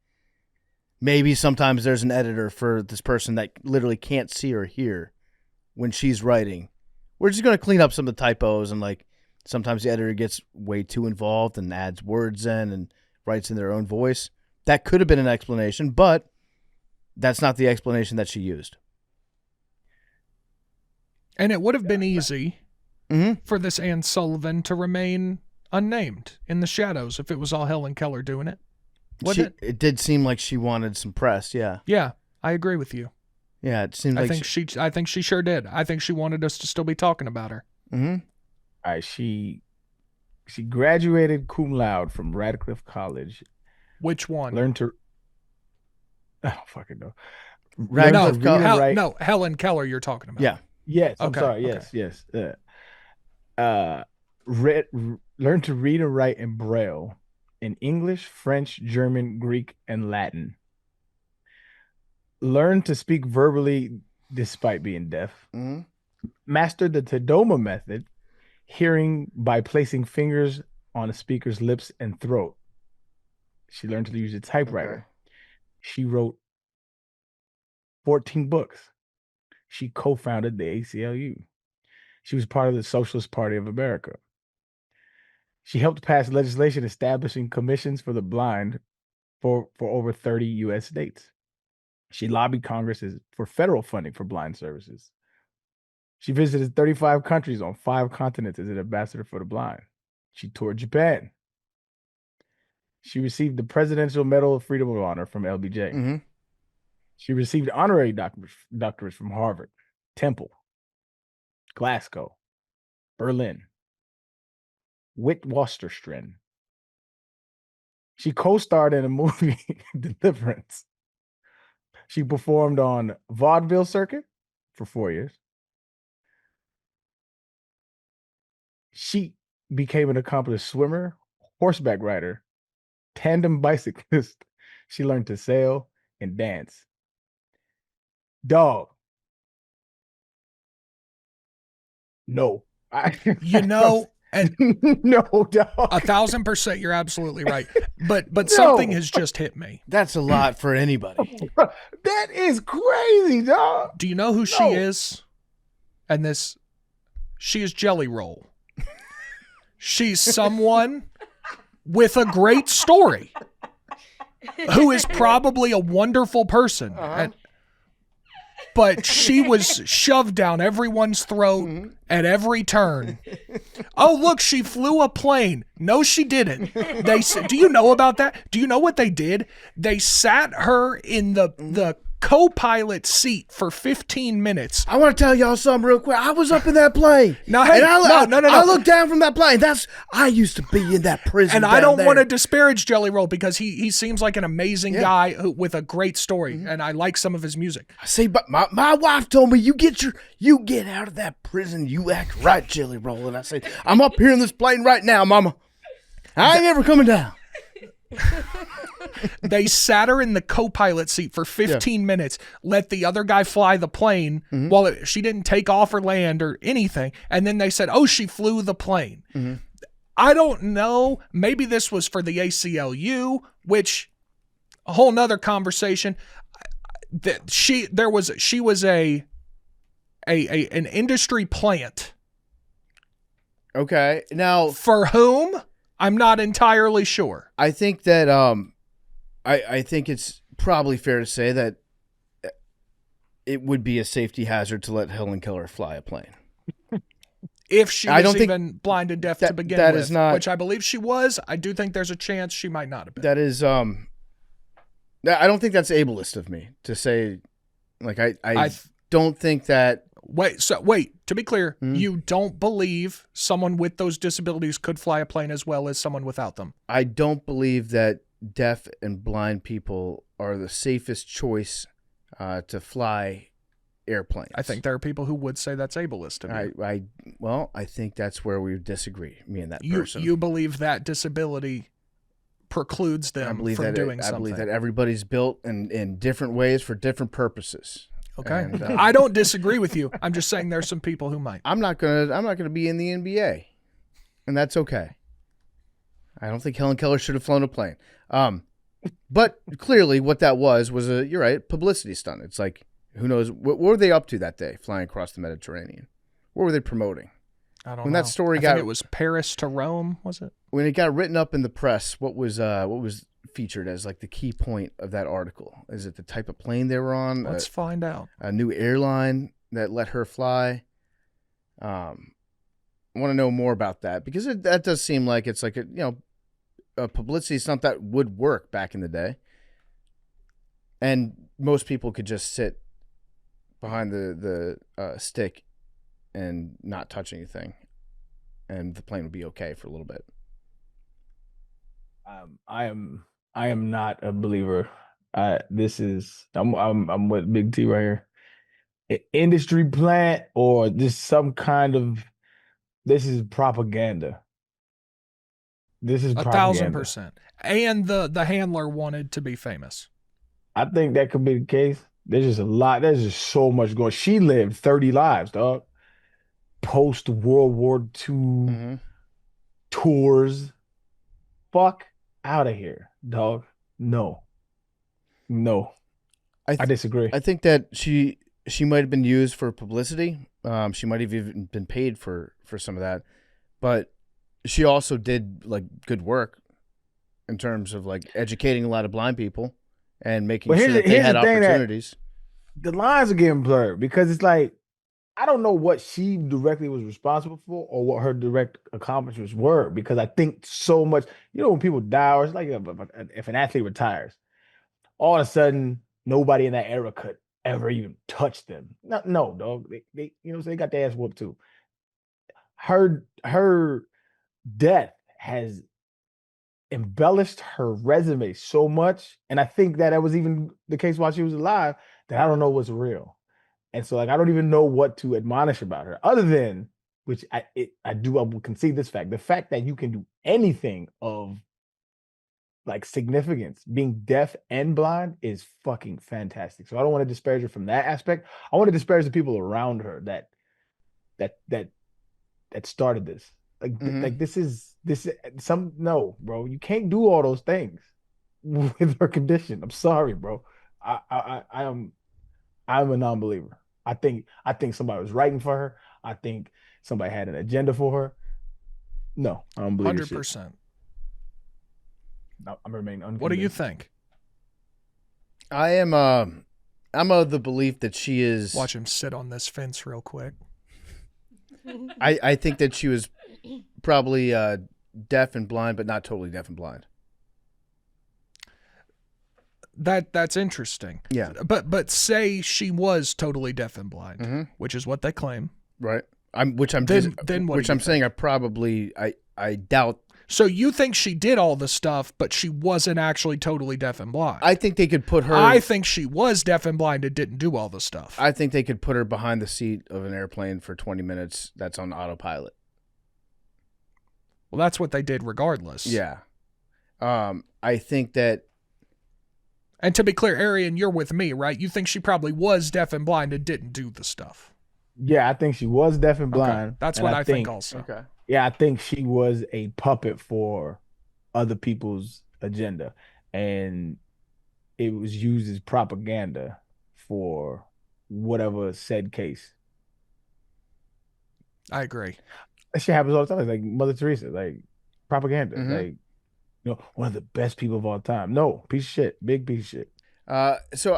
Maybe sometimes there's an editor for this person that literally can't see or hear when she's writing. We're just going to clean up some of the typos, and like sometimes the editor gets way too involved and adds words in and writes in their own voice. That could have been an explanation, but that's not the explanation that she used. And it would have been easy for this Anne Sullivan to remain unnamed in the shadows if it was all Helen Keller doing it. It did seem like she wanted some press, yeah. Yeah, I agree with you. Yeah, it seemed like I think she sure did. I think she wanted us to still be talking about her. All right, she graduated cum laude from Radcliffe College. Which one? I don't fucking know. No, Helen Keller you're talking about. Yeah. Yes, I'm sorry. Yes. Learn to read and write in Braille in English, French, German, Greek, and Latin. Learn to speak verbally despite being deaf. Mastered the Tadoma method, hearing by placing fingers on a speaker's lips and throat. She learned to use a typewriter. Okay. She wrote 14 books. She co-founded the ACLU. She was part of the Socialist Party of America. She helped pass legislation establishing commissions for the blind for over 30 U.S. states. She lobbied Congress for federal funding for blind services. She visited 35 countries on 5 continents as an ambassador for the blind. She toured Japan. She received the Presidential Medal of Freedom of Honor from LBJ. She received honorary doctorates from Harvard, Temple, Glasgow, Berlin, Witwatersrand. She co-starred in a movie, Deliverance. She performed on vaudeville circuit for 4 years. She became an accomplished swimmer, horseback rider, tandem bicyclist. She learned to sail and dance. Dog. No. You know, and no, dog. 1,000% you're absolutely right. But No. something has just hit me. That's a lot for anybody. That is crazy, dog. Do you know who she No. is? And she is Jelly Roll. She's someone with a great story who is probably a wonderful person. But she was shoved down everyone's throat at every turn. Oh, look, she flew a plane. No, she didn't. Do you know about that? Do you know what they did? They sat her in the co-pilot seat for 15 minutes. I want to tell y'all something real quick. I was up in that plane. No, hey, and no. I looked down from that plane. I used to be in that prison. And I don't want to disparage Jelly Roll because he seems like an amazing guy with a great story, and I like some of his music. See, but my wife told me you get out of that prison, you act right, Jelly Roll. And I said, I'm up here in this plane right now, Mama. I ain't ever coming down. They sat her in the co-pilot seat for 15 minutes, let the other guy fly the plane while she didn't take off or land or anything. And then they said, oh, she flew the plane. I don't know. Maybe this was for the ACLU, which a whole nother conversation. She was an industry plant. Okay. Now, For whom? I'm not entirely sure. I think that I think it's probably fair to say that it would be a safety hazard to let Helen Keller fly a plane. If she was even blind and deaf to begin that with, is not, which I believe she was, I do think there's a chance she might not have been. That is, I don't think that's ableist of me to say. Like I don't think that. Wait, to be clear, you don't believe someone with those disabilities could fly a plane as well as someone without them? I don't believe that deaf and blind people are the safest choice to fly airplanes. I think there are people who would say that's ableist of you. I think that's where we disagree, me and that person. You believe that disability precludes them from doing something. I believe that everybody's built in different ways for different purposes. Okay. And, I don't disagree with you. I'm just saying there's some people who might. I'm not gonna be in the NBA, and that's okay. I don't think Helen Keller should have flown a plane. But clearly what that was you're right, publicity stunt. It's like, who knows, what were they up to that day, flying across the Mediterranean? What were they promoting? I don't When know. that story I got, think it was Paris to Rome, was it? when it got written up in the press, what was featured as like the key point of that article? Is it the type of plane they were on? Let's find out. A new airline that let her fly? I want to know more about that because that does seem like it's like a publicity stunt that would work back in the day, and most people could just sit behind the stick and not touch anything, and the plane would be okay for a little bit. I am not a believer. I'm with Big T right here. An industry plant or just some kind of, this is propaganda. This is propaganda. 1,000%. And the handler wanted to be famous. I think that could be the case. There's just a lot. There's just so much going. She lived 30 lives, dog. Post World War II tours. Fuck out of here, dog. No. I disagree. I think that she might have been used for publicity. She might have even been paid for some of that, but she also did like good work in terms of like educating a lot of blind people and making sure that they had opportunities. The lines are getting blurred because it's like, I don't know what she directly was responsible for or what her direct accomplishments were, because I think so much, when people die, or it's like if an athlete retires, all of a sudden nobody in that era could ever even touch them. No, dog. They they got their ass whooped too. Her death has embellished her resume so much, and I think that was even the case while she was alive, that I don't know what's real. And so, like, I don't even know what to admonish about her, other than which I will concede this fact. The fact that you can do anything of like significance, being deaf and blind, is fucking fantastic. So I don't want to disparage her from that aspect. I want to disparage the people around her that started this. Like this is some no, bro. You can't do all those things with her condition. I'm sorry, bro. I'm a non-believer. I think somebody was writing for her. I think somebody had an agenda for her. No, I don't believe 100%. No, I'm remain unconvinced. What do you think? I am I'm of the belief that she is. Watch him sit on this fence real quick. I think that she was probably deaf and blind, but not totally deaf and blind. That's interesting. Yeah. But say she was totally deaf and blind, which is what they claim. Right. I'm saying I doubt. So you think she did all the stuff, but she wasn't actually totally deaf and blind? I think they could put her. I think she was deaf and blind and didn't do all the stuff. I think they could put her behind the seat of an airplane for 20 minutes. That's on autopilot. Well, that's what they did regardless. Yeah. I think that. And to be clear, Arian, you're with me, right? You think she probably was deaf and blind and didn't do the stuff. Yeah, I think she was deaf and blind. Okay. That's what I think also. Okay. Yeah, I think she was a puppet for other people's agenda, and it was used as propaganda for whatever said case. I agree. That shit happens all the time. It's like Mother Teresa, like propaganda. Like, one of the best people of all time. No, piece of shit. Big piece of shit. So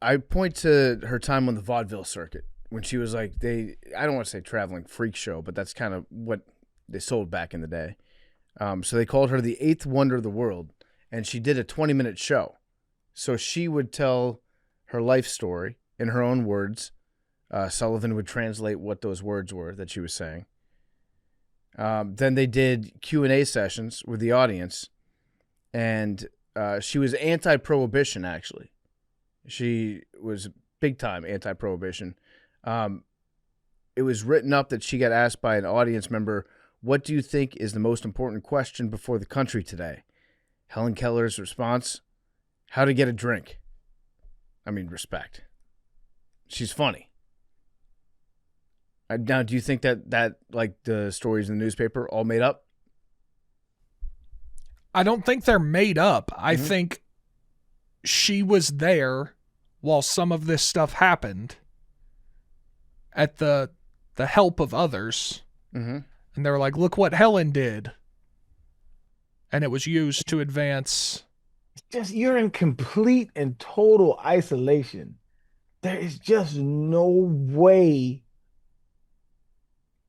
I point to her time on the vaudeville circuit when she was like I don't want to say traveling freak show, but that's kind of what they sold back in the day. So they called her the eighth wonder of the world, and she did a 20-minute show. So she would tell her life story in her own words. Sullivan would translate what those words were that she was saying. Then they did Q&A sessions with the audience, and she was anti-prohibition, actually. She was big-time anti-prohibition. It was written up that she got asked by an audience member, "What do you think is the most important question before the country today?" Helen Keller's response, "How to get a drink." I mean, respect. She's funny. Now, do you think that like the stories in the newspaper all made up? I don't think they're made up. I think she was there while some of this stuff happened at the help of others. And they were like, look what Helen did. And it was used to advance. It's just, you're in complete and total isolation. There is just no way.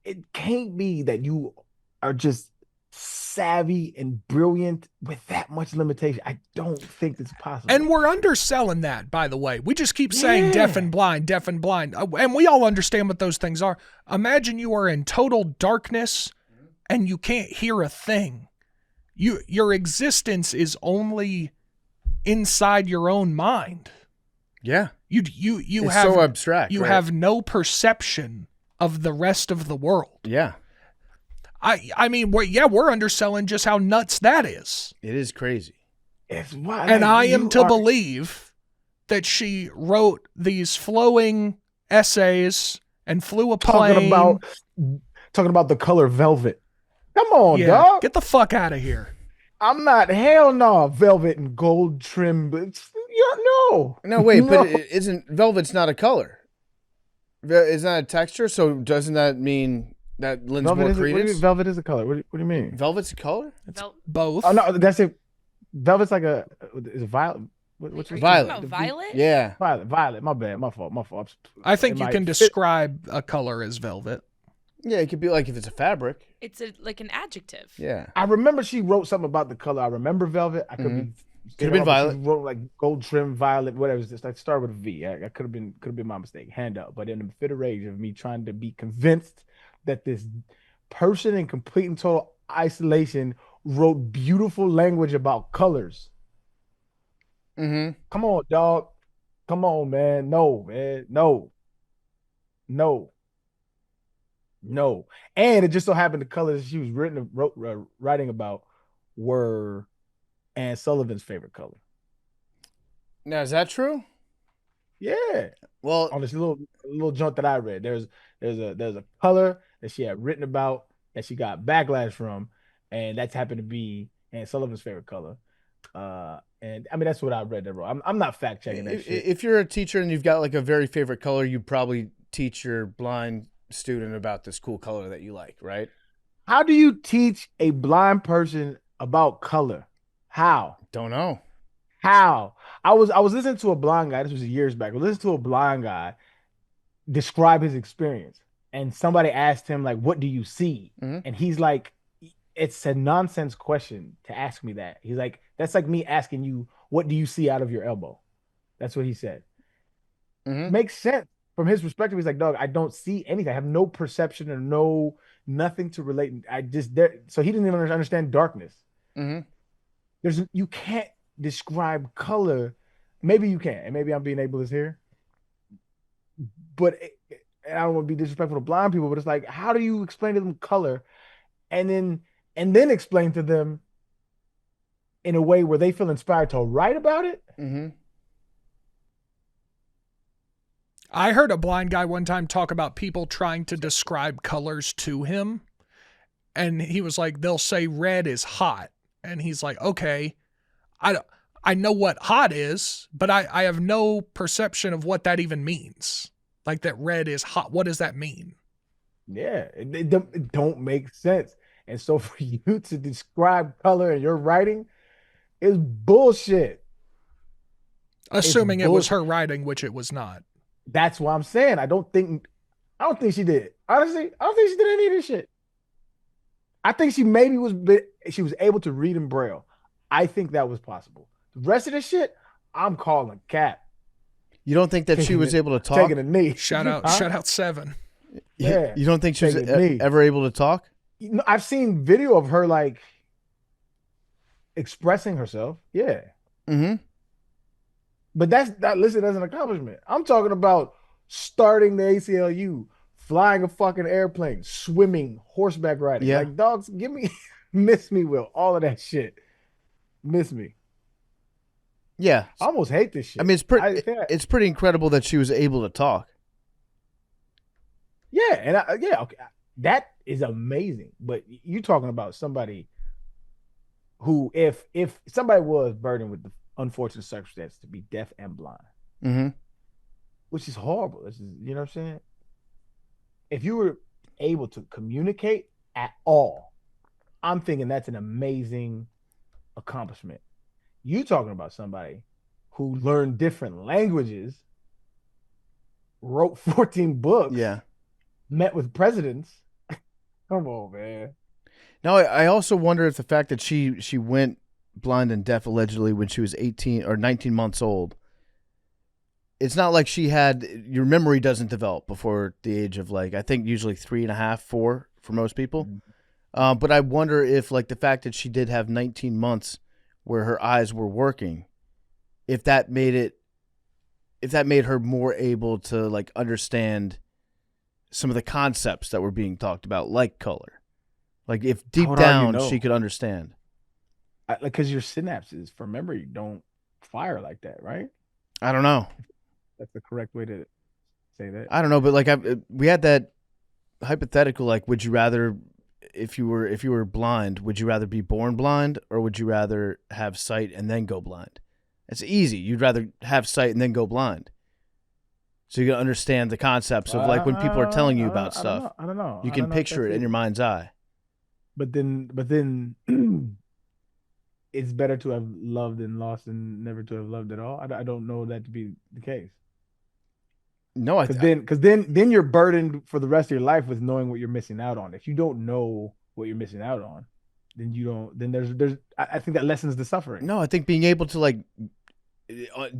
It can't be that you are just savvy and brilliant with that much limitation. I don't think it's possible. And we're underselling that, by the way. We just keep saying deaf and blind, deaf and blind. And we all understand what those things are. Imagine you are in total darkness and you can't hear a thing. Your existence is only inside your own mind. Yeah. You it's have so abstract. You have no perception of the rest of the world. Yeah. I mean, we're underselling just how nuts that is. It is crazy. It's wild. And I am to believe that she wrote these flowing essays and flew a plane. Talking about the color velvet. Come on, dog. Get the fuck out of here. I'm not, hell no, velvet and gold trim. But no. No, wait, but isn't velvet's not a color? Is that a texture? So doesn't that mean that lends more credence? Velvet is a color. What do you mean? Velvet's a color? It's both. Oh no, that's it. Velvet's like is it violet? What's violet? Violet? Yeah. Violet. My bad. My fault. I think you can describe a color as velvet. Yeah, it could be like if it's a fabric. It's like an adjective. Yeah. I remember she wrote something about the color. I remember velvet. I could be. Could have been violet. She wrote like gold trim violet, whatever. It's just like start with a V. I could have been my mistake. Hand up. But in the fit of rage of me trying to be convinced that this person in complete and total isolation wrote beautiful language about colors. Come on, dog. Come on, man. No, man. No. No, and it just so happened the colors she was writing about were Anne Sullivan's favorite color. Now, is that true? Yeah, Well, on this little joint that I read, there's a color that she had written about that she got backlash from, and that's happened to be Anne Sullivan's favorite color. And I mean that's what I read there, bro. I'm not fact checking that shit. if you're a teacher and you've got like a very favorite color, you probably teach your blind student about this cool color that you like, right? How do you teach a blind person about color? How? Don't know. How? I was listening to a blind guy. This was years back. I was listening to a blind guy describe his experience, and somebody asked him like, "What do you see?" Mhm. And he's like, "It's a nonsense question to ask me that." He's like, "That's like me asking you, what do you see out of your elbow?" That's what he said. Mhm. Makes sense from his perspective. He's like, "Dog, I don't see anything. I have no perception or nothing to relate. I just there." So he didn't even understand darkness. Mhm. You can't describe color. Maybe you can, and maybe I'm being ableist here, but and I don't want to be disrespectful to blind people, but it's like, how do you explain to them color, and then explain to them in a way where they feel inspired to write about it? Mhm. I heard a blind guy one time talk about people trying to describe colors to him. And he was like, they'll say red is hot. And he's like, okay, I know what hot is, but I have no perception of what that even means. Like that red is hot. What does that mean? Yeah, it don't make sense. And so for you to describe color in your writing is bullshit. Assuming it was bullshit. her writing, which it was not. That's what I'm saying. I don't think she did. Honestly, I don't think she did any of this shit. I think she maybe she was able to read in Braille. I think that was possible. The rest of this shit, I'm calling cap. You don't think that she was able to talk? Taking a knee. Shout out 7. Yeah. You don't think she was Taking a knee. ever able to talk? You know, I've seen video of her like expressing herself. Yeah. Mm-hmm. But that's not listed as an accomplishment. I'm talking about starting the ACLU, flying a fucking airplane, swimming, horseback riding. Yeah. Like, dogs, give me, miss me, Will. All of that shit. Miss me. Yeah. I almost hate this shit. I mean, it's pretty incredible that she was able to talk. Yeah. And okay. That is amazing. But you talking about somebody who, if somebody was burdened with the unfortunate circumstance to be deaf and blind, Mm-hmm. which is horrible. This is, you know what I'm saying? If you were able to communicate at all, I'm thinking that's an amazing accomplishment. You talking about somebody who learned different languages, wrote 14 books, Yeah. met with presidents. Come on, man. Now, I also wonder if the fact that she went blind and deaf allegedly when she was 18 or 19 months old, it's not like your memory doesn't develop before the age of like, I think usually 3.5, 4 for most people. Mm-hmm. But I wonder if like the fact that she did have 19 months where her eyes were working, if that made her more able to like understand some of the concepts that were being talked about, like color. Like if deep down she could understand. Because your synapses for memory don't fire like that, right? I don't know. That's the correct way to say that. I don't know, but like we had that hypothetical. Like, would you rather, if you were blind, would you rather be born blind or would you rather have sight and then go blind? It's easy. You'd rather have sight and then go blind, so you can understand the concepts of like when people are telling you about stuff. I don't know. You can picture it in your mind's eye. But then it's better to have loved and lost than never to have loved at all. I don't know that to be the case. No, because then you're burdened for the rest of your life with knowing what you're missing out on. If you don't know what you're missing out on, then you don't. Then there's. I think that lessens the suffering. No, I think being able to like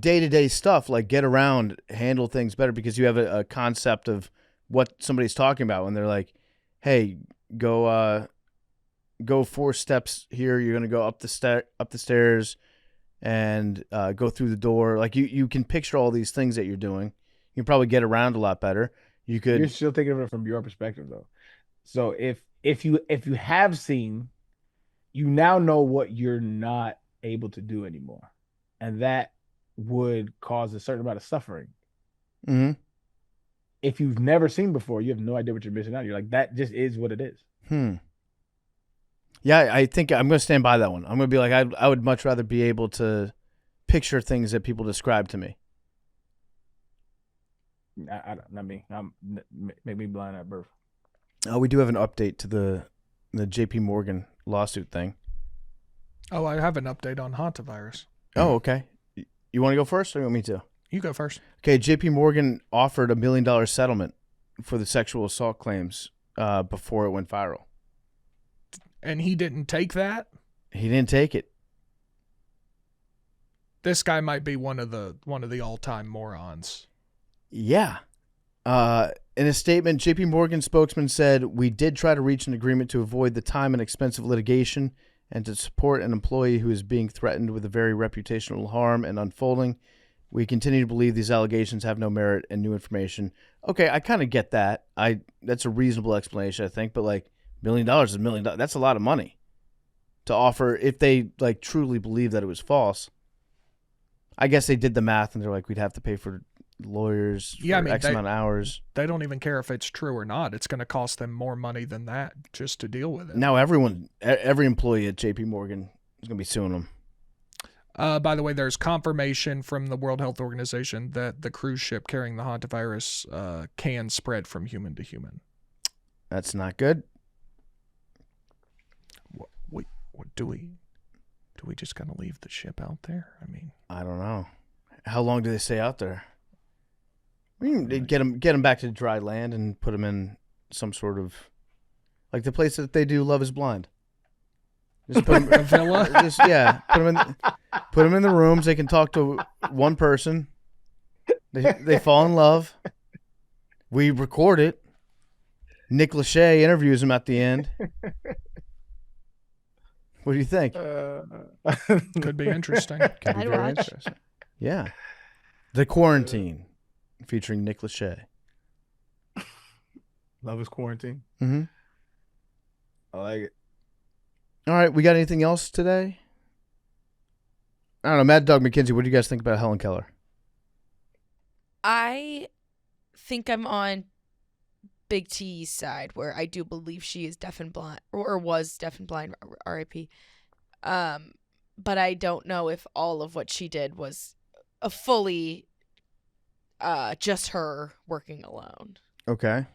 day-to-day stuff, like get around, handle things better because you have a concept of what somebody's talking about when they're like, "Hey, go 4 steps here. You're gonna go up the stairs, and go through the door." Like you can picture all these things that you're doing. You can probably get around a lot better. You're still thinking of it from your perspective, though. So if you have seen, you now know what you're not able to do anymore, and that would cause a certain amount of suffering. Mm-hmm. If you've never seen before, you have no idea what you're missing out. You're like, that just is what it is. Yeah, I think I'm going to stand by that one. I'm going to be like, I would much rather be able to picture things that people describe to me. Not me. Make me blind at birth. We do have an update to the JP Morgan lawsuit thing. Oh, I have an update on Hantavirus. Oh, okay. You want to go first or you want me to? You go first. Okay, JP Morgan offered $1 million settlement for the sexual assault claims before it went viral. And he didn't take that? He didn't take it. This guy might be one of the all-time morons. Yeah. In a statement, JP Morgan spokesman said, "We did try to reach an agreement to avoid the time and expense of litigation and to support an employee who is being threatened with a very reputational harm and unfolding. We continue to believe these allegations have no merit and new information." Okay, I kind of get that. That's a reasonable explanation, I think, but like $1 million is $1 million. That's a lot of money to offer if they like truly believe that it was false. I guess they did the math and they're like, we'd have to pay for lawyers for X amount of hours. They don't even care if it's true or not. It's going to cost them more money than that just to deal with it. Now every employee at JP Morgan is going to be suing them. By the way, there's confirmation from the World Health Organization that the cruise ship carrying the hantavirus can spread from human to human. That's not good. What do we just gotta leave the ship out there? I mean, I don't know. How long do they stay out there? We can get them back to dry land and put them in some sort of like the place that they do Love Is Blind. Just put them, a villa. Put them in the rooms. They can talk to one person. They fall in love. We record it. Nick Lachey interviews him at the end. What do you think? Could be interesting. Could be very interesting. Yeah. The Quarantine, featuring Nick Lachey. Love Is Quarantine. Mm-hmm. I like it. All right, we got anything else today? I don't know. Mad Dog McKinsey, what do you guys think about Helen Keller? I think I'm on Big T's side, where I do believe she is deaf and blind, or was deaf and blind, R.I.P. But I don't know if all of what she did was a fully just her working alone. Okay.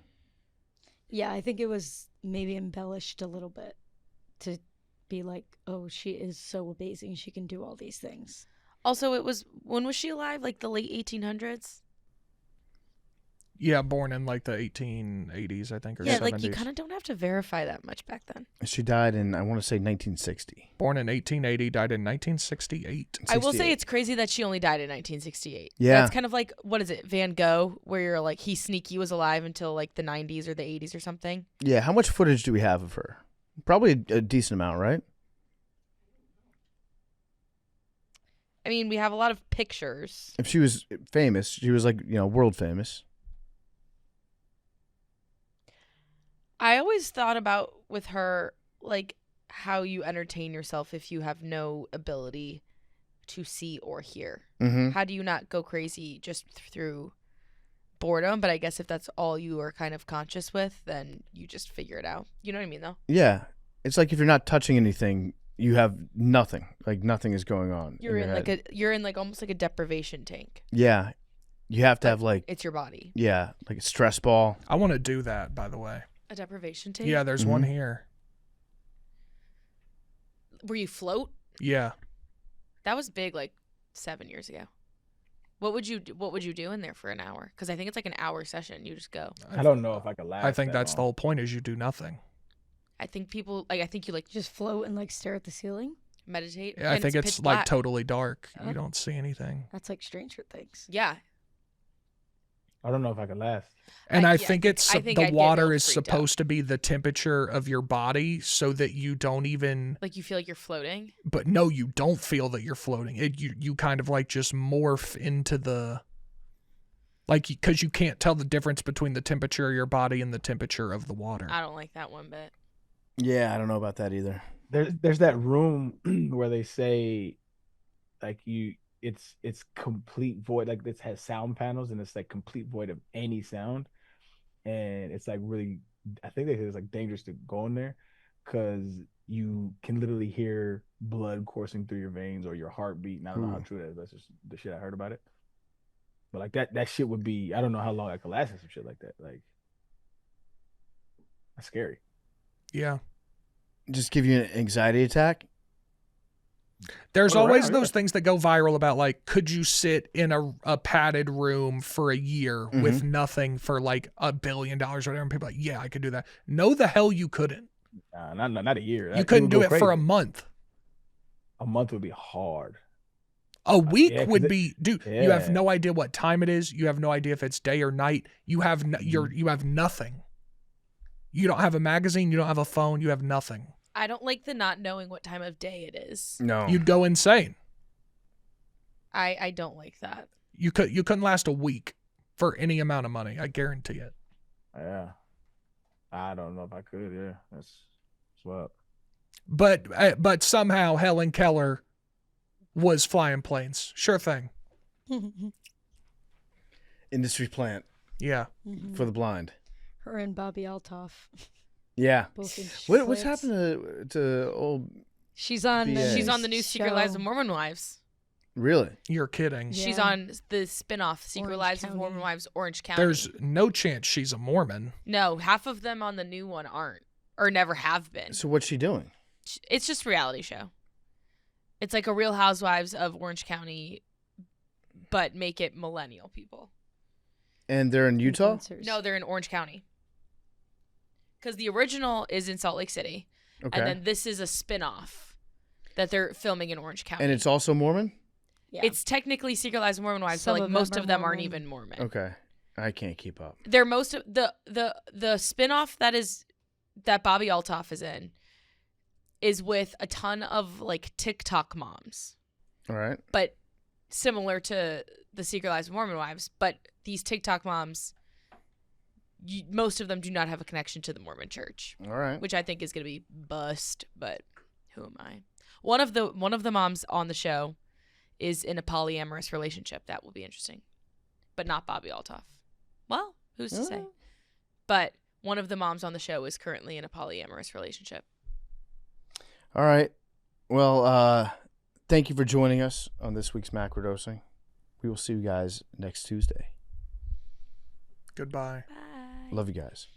Yeah, I think it was maybe embellished a little bit to be like, oh, she is so amazing. She can do all these things. Also, when was she alive? Like the late 1800s? Yeah, born in like the 1880s, I think, or 70s. Like you kind of don't have to verify that much back then. She died in, I want to say, 1960. Born in 1880, died in 1968. I will say it's crazy that she only died in 1968. Yeah. That's kind of like, what is it, Van Gogh, where you're like, he sneaky was alive until like the 90s or the 80s or something. Yeah, how much footage do we have of her? Probably a decent amount, right? I mean, we have a lot of pictures. If she was famous, she was like, world famous. I always thought about with her, like, how you entertain yourself if you have no ability to see or hear. Mm-hmm. How do you not go crazy just through boredom? But I guess if that's all you are kind of conscious with, then you just figure it out. You know what I mean, though? Yeah. It's like if you're not touching anything, you have nothing. Like nothing is going on. You're in almost like a deprivation tank. Yeah. You have to have like it's your body. Yeah, like a stress ball. I want to do that, by the way. A deprivation tank? Yeah, there's one here. Where you float? Yeah. That was big like 7 years ago. What would you do in there for an hour? Because I think it's like an hour session. You just go. I don't know if I could last. I think that's long. the whole point is you do nothing. I think you just float and like stare at the ceiling. Meditate. Yeah, I think it's like black. Totally dark. You don't see anything. That's like Stranger Things. Yeah. I don't know if I could last. And I think the water is freaked supposed to be the temperature of your body so that you don't even like you feel like you're floating. But no, you don't feel that you're floating. You kind of like just morph into the Like, because you can't tell the difference between the temperature of your body and the temperature of the water. I don't like that one bit. Yeah, I don't know about that either. There's that room where they say, like, it's complete void. Like, this has sound panels and it's like complete void of any sound, and it's like really. I think they say it's like dangerous to go in there because you can literally hear blood coursing through your veins or your heartbeat. And I don't know how true that is. That's just the shit I heard about it. But like that shit would be, I don't know how long I could last in some shit like that. Like, that's scary. Yeah. Just give you an anxiety attack? There's Oh, always right, those yeah. things that go viral about, like, could you sit in a padded room for a year with nothing for like $1 billion or whatever? And people are like, yeah, I could do that. No, the hell you couldn't. Not a year. You couldn't do would it go for a crazy. month. A month would be hard. A week yeah, 'cause would it- be, dude. You have yeah. no idea what time it is. You have no idea if it's day or night. You have you have nothing. You don't have a magazine. You don't have a phone. You have nothing. I don't like the not knowing what time of day it is. No. You'd go insane. I don't like that. You couldn't last a week for any amount of money. I guarantee it. Yeah. I don't know if I could. Yeah, that's what. But somehow Helen Keller was flying planes. Sure thing. Industry plant Yeah. for the blind. Her and Bobby Altoff. Yeah. Both in What's slits. happened to old... She's on. Yeah. She's on the new Secret Lives show. of Mormon Wives. Really? You're kidding. Yeah. She's on the spin-off Secret Orange Lives of County. Mormon Wives, Orange County. There's no chance she's a Mormon. No, half of them on the new one aren't or never have been. So what's she doing? It's just a reality show. It's like a Real Housewives of Orange County, but make it millennial people. And they're in Utah? Influencers. No, they're in Orange County. Because the original is in Salt Lake City. Okay. And then this is a spin-off that they're filming in Orange County. And it's also Mormon? Yeah. It's technically Secret Lives of Mormon Wives, Some but like of them most are of them aren't Mormon. even Mormon. Okay. I can't keep up. They're most of the spin-off that Bobby Altoff is in is with a ton of like TikTok moms. All right. But similar to the Secret Lives of Mormon Wives, but these TikTok moms, most of them do not have a connection to the Mormon Church, All right. which I think is going to be bust. But who am I? One of the moms on the show is in a polyamorous relationship. That will be interesting, but not Bobby Altoff. Well, who's to say? But one of the moms on the show is currently in a polyamorous relationship. All right. Well, thank you for joining us on this week's Macrodosing. We will see you guys next Tuesday. Goodbye. Bye. Love you guys.